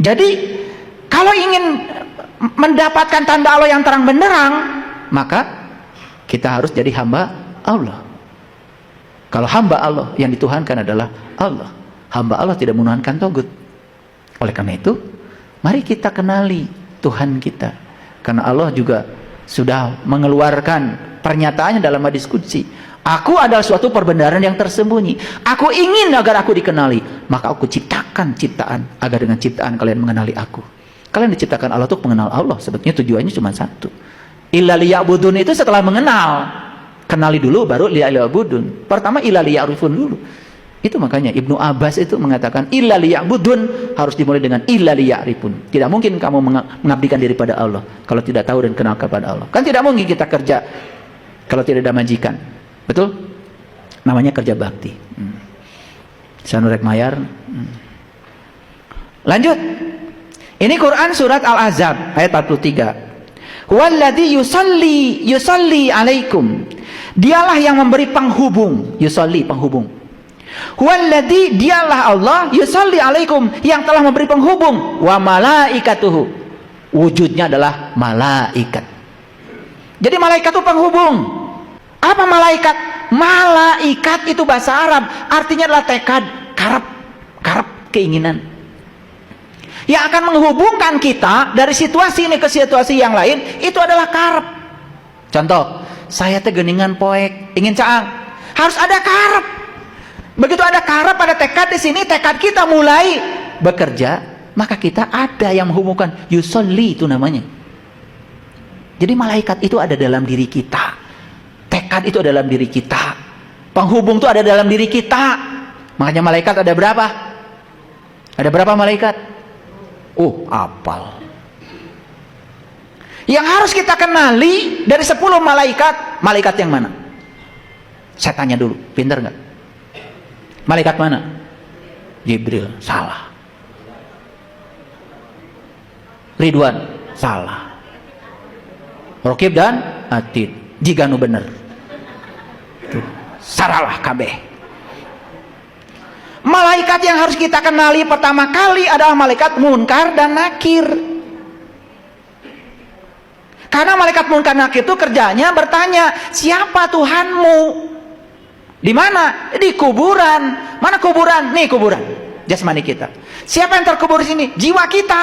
Jadi kalau ingin mendapatkan tanda Allah yang terang benderang, maka kita harus jadi hamba Allah. Kalau hamba Allah yang dituhankan adalah Allah. Hamba Allah tidak menuhankan togut. Oleh karena itu, mari kita kenali Tuhan kita. Karena Allah juga sudah mengeluarkan pernyataannya dalam hadis qudsi. Aku adalah suatu perbendaharaan yang tersembunyi. Aku ingin agar aku dikenali. Maka aku ciptakan ciptaan agar dengan ciptaan kalian mengenali aku. Kalian diciptakan Allah untuk mengenal Allah. Sebetulnya tujuannya cuma satu. Illa liya'budun itu setelah mengenal. Kenali dulu baru liya'budun. Pertama illa liya'rifun dulu. Itu makanya Ibnu Abbas itu mengatakan illa liya'budun harus dimulai dengan illa liya'rifun. Tidak mungkin kamu mengabdikan diri pada Allah kalau tidak tahu dan kenal kepada Allah. Kan tidak mungkin kita kerja kalau tidak ada majikan. Betul? Namanya kerja bakti. Sanurek Mayar. Lanjut. Ini Quran surat Al-Ahzab ayat 43. Walladzi yusalli alaikum. Dialah yang memberi penghubung. Yusalli penghubung. Walladzi dialah Allah yusalli alaikum yang telah memberi penghubung. Wa malaikatuhu. Wujudnya adalah malaikat. Jadi malaikat itu penghubung. Apa malaikat? Malaikat itu bahasa Arab artinya adalah tekad, karep, keinginan. Yang akan menghubungkan kita dari situasi ini ke situasi yang lain itu adalah karep. Contoh, saya teh geuningan poek, ingin caang. Harus ada karep. Begitu ada karep, ada tekad di sini, tekad kita mulai bekerja, maka kita ada yang menghubungkan. Yusolli itu namanya. Jadi malaikat itu ada dalam diri kita. Tekad itu ada dalam diri kita. Penghubung itu ada dalam diri kita. Makanya malaikat ada berapa? Ada berapa malaikat? Apal. Yang harus kita kenali dari 10 malaikat, malaikat yang mana? Saya tanya dulu, pintar nggak? Malaikat mana? Jibril, salah. Ridwan, salah. Raqib dan Atid, jika nu bener saralah kabeh. Malaikat yang harus kita kenali pertama kali adalah malaikat Munkar dan Nakir. Karena malaikat Munkar Nakir itu kerjanya bertanya, siapa Tuhanmu? Di mana? Di kuburan. Mana kuburan? Nih kuburan jasmani kita. Siapa yang terkubur di sini? Jiwa kita.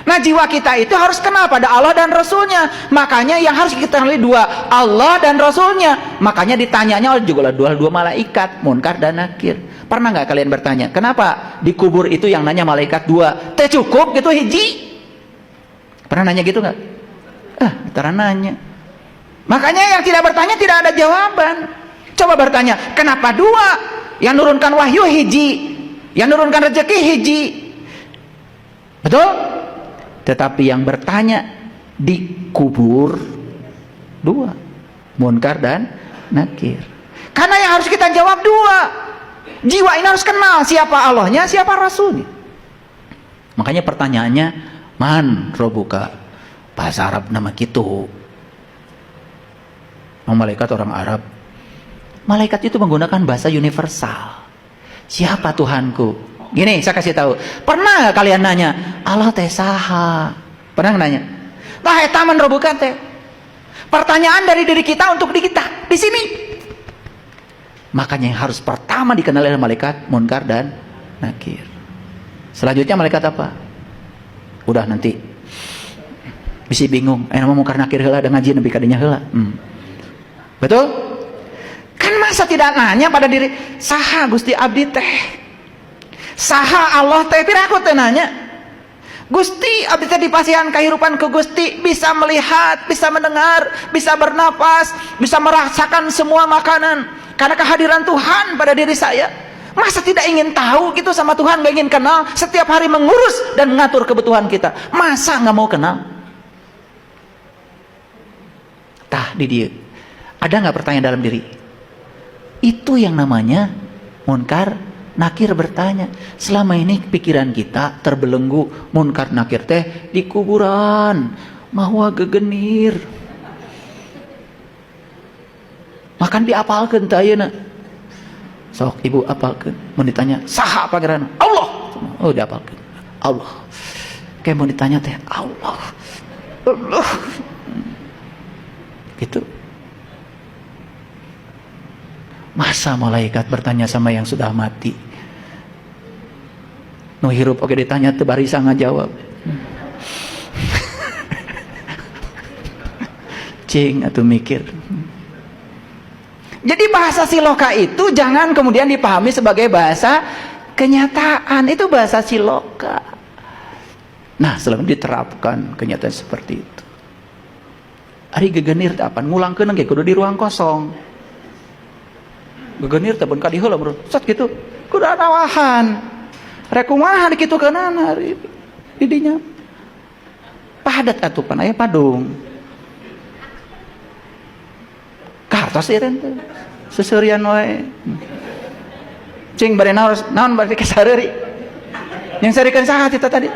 Nah, jiwa kita itu harus kenal pada Allah dan Rasulnya. Makanya yang harus kita kenali dua, Allah dan Rasulnya. Makanya ditanyanya oleh juga dua malaikat, Munkar dan Nakir. Pernah nggak kalian bertanya, kenapa di kubur itu yang nanya malaikat dua? Teh cukup gitu hiji? Pernah nanya gitu nggak? Antara nanya. Makanya yang tidak bertanya tidak ada jawaban. Coba bertanya, kenapa dua? Yang nurunkan wahyu hiji, yang nurunkan rezeki hiji. Betul? Tetapi yang bertanya di kubur dua, Munkar dan Nakir. Karena yang harus kita jawab dua. Jiwa ini harus kenal siapa Allahnya, siapa Rasulnya. Makanya pertanyaannya, man robuka? Bahasa Arab nama gitu. Malaikat orang Arab. Malaikat itu menggunakan bahasa universal. Siapa Tuhanku? Gini, saya kasih tahu. Pernah nggak kalian nanya, Allah teh saha? Pernah nanya? Tah eta man robuka teh. Pertanyaan dari diri kita untuk di kita di sini. Makanya yang harus pertama dikenali oleh malaikat Munkar dan Nakir. Selanjutnya malaikat apa? Udah nanti bisa bingung. Nama Munkar Nakir heula ada ngaji nepi kadinya heula. Betul? Kan masa tidak nanya pada diri, saha Gusti Abdi teh? Saha Allah teh? Tidak aku teh nanya. Gusti Abdi teh dipasihan kehidupan ke Gusti, bisa melihat, bisa mendengar, bisa bernapas, bisa merasakan semua makanan. Karena kehadiran Tuhan pada diri saya. Masa tidak ingin tahu gitu sama Tuhan, gak ingin kenal, setiap hari mengurus dan mengatur kebutuhan kita. Masa gak mau kenal? Tah di dia. Ada gak pertanyaan dalam diri? Itu yang namanya Munkar Nakir bertanya. Selama ini pikiran kita terbelenggu, Munkar Nakir teh di kuburan, mahwa gegenir. Makan diapalkeun teh ayeuna. Sok ibu apalkeun. Mun ditanya, saha pangeran? Allah. Oh, diapalkeun. Allah. Kayak mau ditanya teh, Allah. Allah. Gitu. Masa malaikat bertanya sama yang sudah mati? Nu hirup oke ditanya teu barisa ngajawab. Cing atuh mikir. Jadi bahasa siloka itu jangan kemudian dipahami sebagai bahasa kenyataan. Itu bahasa siloka. Nah, selama diterapkan kenyataan seperti itu. Ari gegenir teh apa? Ngulangkeun ge kudu di ruang kosong. Gegenir teh pun ka diheula bro. Sat kitu. Kudu ada wahan. Rek kumaha dikitukeunana ari di dinya. Padat atuh pan aya padung. Kartos ieu teh. Seserian wae. Cing bari naon bari kasareuri. Yang sarikeun saha kita tadi?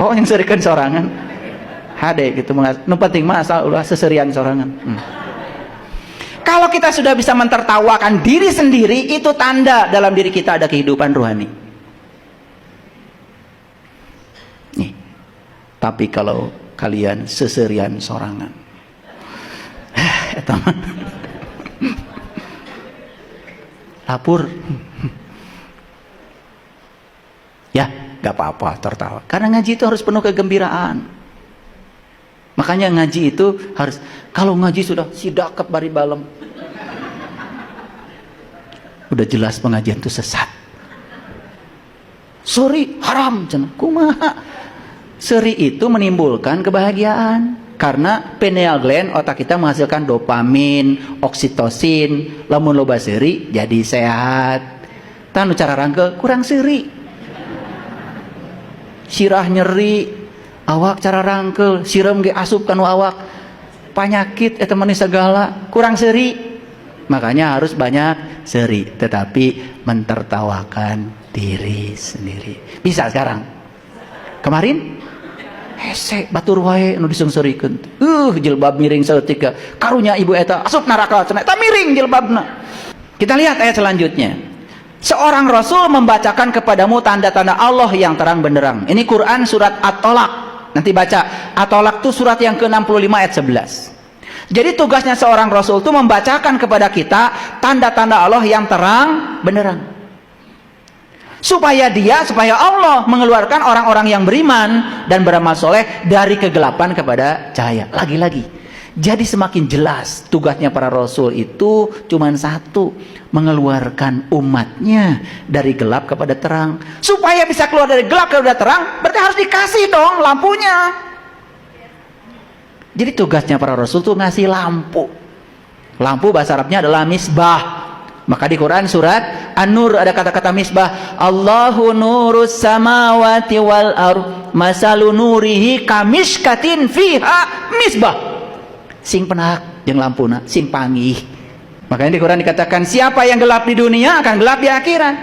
Oh, yang sarikeun sorangan. Hade gitu nu penting mah asal ulah seserian sorangan. Kalau kita sudah bisa mentertawakan diri sendiri, itu tanda dalam diri kita ada kehidupan rohani. Nih. Tapi kalau kalian seserian sorangan, eta mah lapur. Ya, gak apa-apa tertawa. Karena ngaji itu harus penuh kegembiraan. Makanya ngaji itu harus, kalau ngaji sudah sidakep bari balem, udah jelas pengajian itu sesat. Seri haram cenah. Kumaha? Seri itu menimbulkan kebahagiaan. Karena pineal gland otak kita menghasilkan dopamin, oksitosin. Lamun loba seuri jadi sehat. Tanu cara rangkel kurang seuri. Sirah nyeri, awak cara rangkel, siram ge asup kanu awak. Panyakit eta mani segala, kurang seuri. Makanya harus banyak seuri, tetapi mentertawakan diri sendiri. Bisa sekarang? Kemarin? hese batur wae anu diseungseurikeun. Jilbab miring saeutika. Karunya ibu eta asup neraka cenah eta miring jilbabna. Kita lihat ayat selanjutnya. Seorang Rasul membacakan kepadamu tanda-tanda Allah yang terang benderang. Ini Quran surat At-Tolak. Nanti baca. At-Tolak itu surat yang ke-65 ayat 11. Jadi tugasnya seorang Rasul itu membacakan kepada kita tanda-tanda Allah yang terang benderang. Supaya Allah mengeluarkan orang-orang yang beriman dan beramal soleh dari kegelapan kepada cahaya. Lagi-lagi. Jadi semakin jelas tugasnya para Rasul itu cuma satu. Mengeluarkan umatnya dari gelap kepada terang. Supaya bisa keluar dari gelap kepada terang, berarti harus dikasih dong lampunya. Jadi tugasnya para Rasul itu ngasih lampu. Lampu bahasa Arabnya adalah misbah. Maka di Quran surat An-Nur ada kata-kata misbah. Allahu nurus samawati wal ardh masalu nurihi kamishkatin fiha misbah. Sing penak jeung lampuna sing panggih. Makanya di Quran dikatakan siapa yang gelap di dunia akan gelap di akhirat.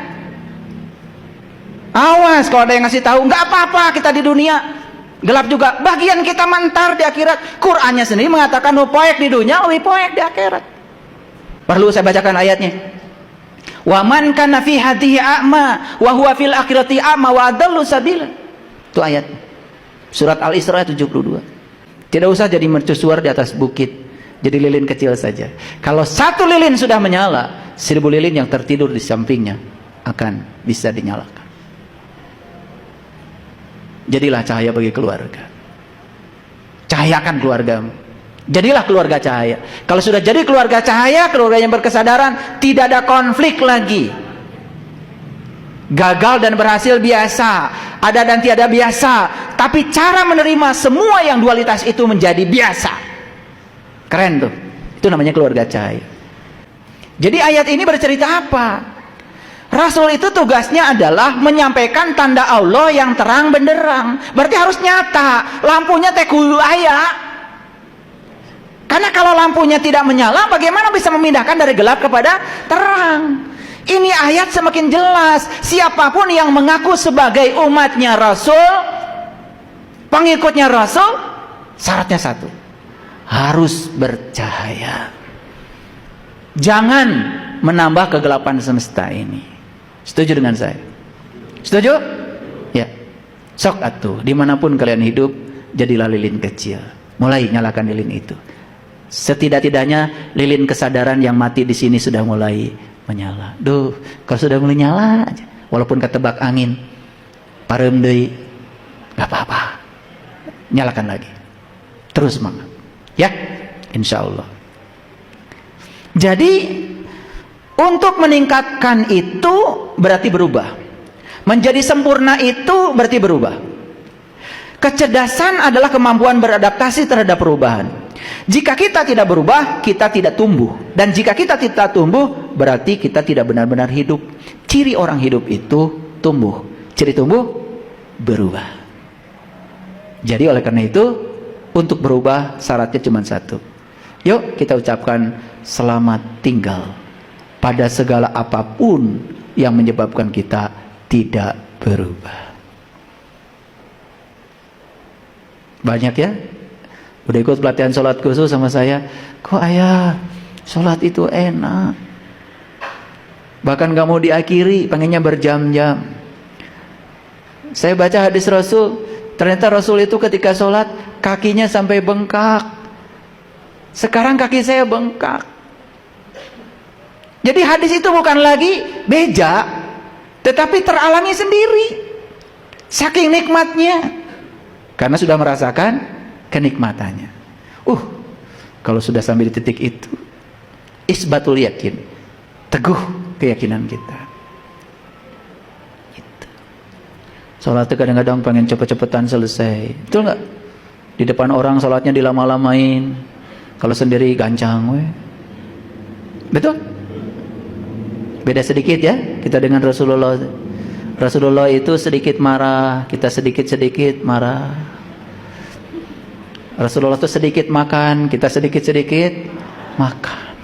Awas kalau ada yang ngasih tahu nggak apa-apa kita di dunia gelap juga, bagian kita mentar di akhirat. Qurannya sendiri mengatakan nu poek di dunia lebih poek di akhirat. Perlu saya bacakan ayatnya. Wa man kana fi hadhihi a'ma wa huwa fil akhirati a'ma wa adallu sabila. Itu ayat surat Al-Isra 72. Tidak usah jadi mercusuar di atas bukit, jadi lilin kecil saja. Kalau satu lilin sudah menyala, 1000 lilin yang tertidur di sampingnya akan bisa dinyalakan. Jadilah cahaya bagi keluarga. Cahayakan keluargamu. Jadilah keluarga cahaya. Kalau sudah jadi keluarga cahaya, keluarga yang berkesadaran, tidak ada konflik lagi. Gagal dan berhasil biasa, ada dan tiada biasa, tapi cara menerima semua yang dualitas itu menjadi biasa. Keren tuh. Itu namanya keluarga cahaya. Jadi ayat ini bercerita apa? Rasul itu tugasnya adalah menyampaikan tanda Allah yang terang benderang. Berarti harus nyata. Lampunya teh kudu aya. Karena kalau lampunya tidak menyala, bagaimana bisa memindahkan dari gelap kepada terang? Ini ayat semakin jelas. Siapapun yang mengaku sebagai umatnya Rasul, pengikutnya Rasul, syaratnya satu, harus bercahaya. Jangan menambah kegelapan semesta ini. Setuju dengan saya? Setuju? Ya. Sok atuh, dimanapun kalian hidup, jadilah lilin kecil. Mulai nyalakan lilin itu. Setidak-tidaknya lilin kesadaran yang mati di sini sudah mulai menyala. Duh, kalau sudah mulai nyala aja, walaupun ketebak angin, parem deui, gak apa-apa. Nyalakan lagi. Terus semangat. Ya, insya Allah. Jadi untuk meningkatkan itu berarti berubah. Menjadi sempurna itu berarti berubah. Kecerdasan adalah kemampuan beradaptasi terhadap perubahan. Jika kita tidak berubah, kita tidak tumbuh. Dan jika kita tidak tumbuh, berarti kita tidak benar-benar hidup. Ciri orang hidup itu tumbuh. Ciri tumbuh, berubah. Jadi oleh karena itu, untuk berubah syaratnya cuma satu. Yuk kita ucapkan selamat tinggal pada segala apapun yang menyebabkan kita tidak berubah. Banyak ya, udah ikut pelatihan sholat khusus sama saya, kok ayah sholat itu enak, bahkan gak mau diakhiri, pengennya berjam-jam. Saya baca hadis Rasul, ternyata Rasul itu ketika sholat kakinya sampai bengkak. Sekarang kaki saya bengkak. Jadi hadis itu bukan lagi beja, tetapi teralami sendiri, saking nikmatnya. Karena sudah merasakan kenikmatannya. Kalau sudah sampai di titik itu, isbatul yakin, teguh keyakinan kita. Gitu. Sholatnya kadang-kadang pengen cepet-cepetan selesai, betul nggak? Di depan orang sholatnya dilama-lamain, kalau sendiri gancang, betul? Beda sedikit ya, kita dengan Rasulullah. Rasulullah itu sedikit marah, kita sedikit-sedikit marah. Rasulullah itu sedikit makan, kita sedikit-sedikit makan.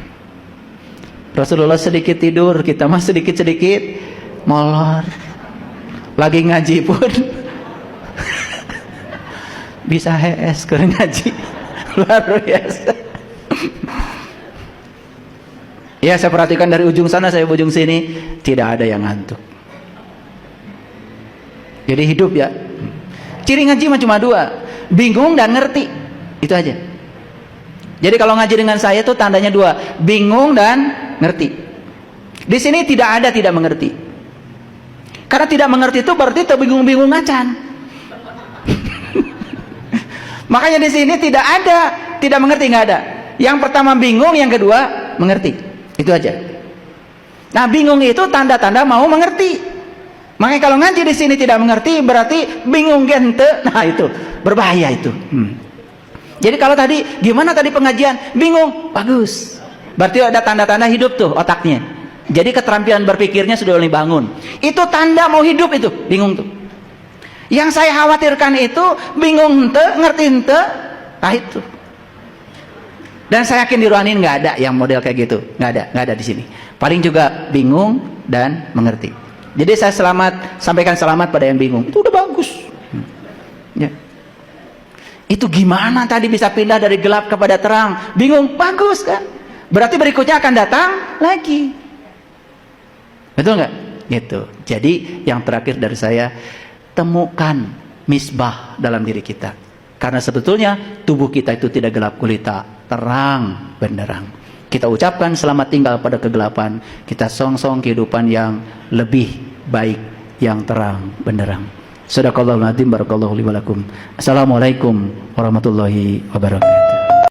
Rasulullah sedikit tidur, kita mah sedikit-sedikit molor. Lagi ngaji pun bisa HS keur ngaji. Luar biasa. Ya, saya perhatikan dari ujung sana saya ujung sini, tidak ada yang ngantuk. Jadi hidup ya. Ciri ngaji cuma dua, bingung dan ngerti. Itu aja. Jadi kalau ngaji dengan saya tuh tandanya dua, bingung dan ngerti. Di sini tidak ada tidak mengerti. Karena tidak mengerti itu berarti terbingung-bingung ngacan. Makanya di sini tidak ada tidak mengerti, nggak ada. Yang pertama bingung, yang kedua mengerti. Itu aja. Nah, bingung itu tanda-tanda mau mengerti. Makanya kalau ngaji di sini tidak mengerti berarti bingung gente. Nah, itu berbahaya itu. Jadi kalau tadi gimana tadi pengajian? Bingung, bagus. Berarti ada tanda-tanda hidup tuh otaknya. Jadi keterampilan berpikirnya sudah mulai bangun. Itu tanda mau hidup itu, bingung tuh. Yang saya khawatirkan itu bingung ente, ngerti ente, nah itu. Dan saya yakin di Ruanin nggak ada yang model kayak gitu, nggak ada di sini. Paling juga bingung dan mengerti. Jadi saya sampaikan selamat pada yang bingung. Itu udah bagus. Ya. Itu gimana tadi bisa pindah dari gelap kepada terang? Bingung, bagus kan? Berarti berikutnya akan datang lagi. Betul nggak? Gitu. Jadi yang terakhir dari saya, temukan misbah dalam diri kita. Karena sebetulnya tubuh kita itu tidak gelap gulita, terang benderang. Kita ucapkan selamat tinggal pada kegelapan, kita songsong kehidupan yang lebih baik, yang terang benderang. Shadaqallahul adzim, barakallahu li wa lakum. Assalamualaikum warahmatullahi wabarakatuh.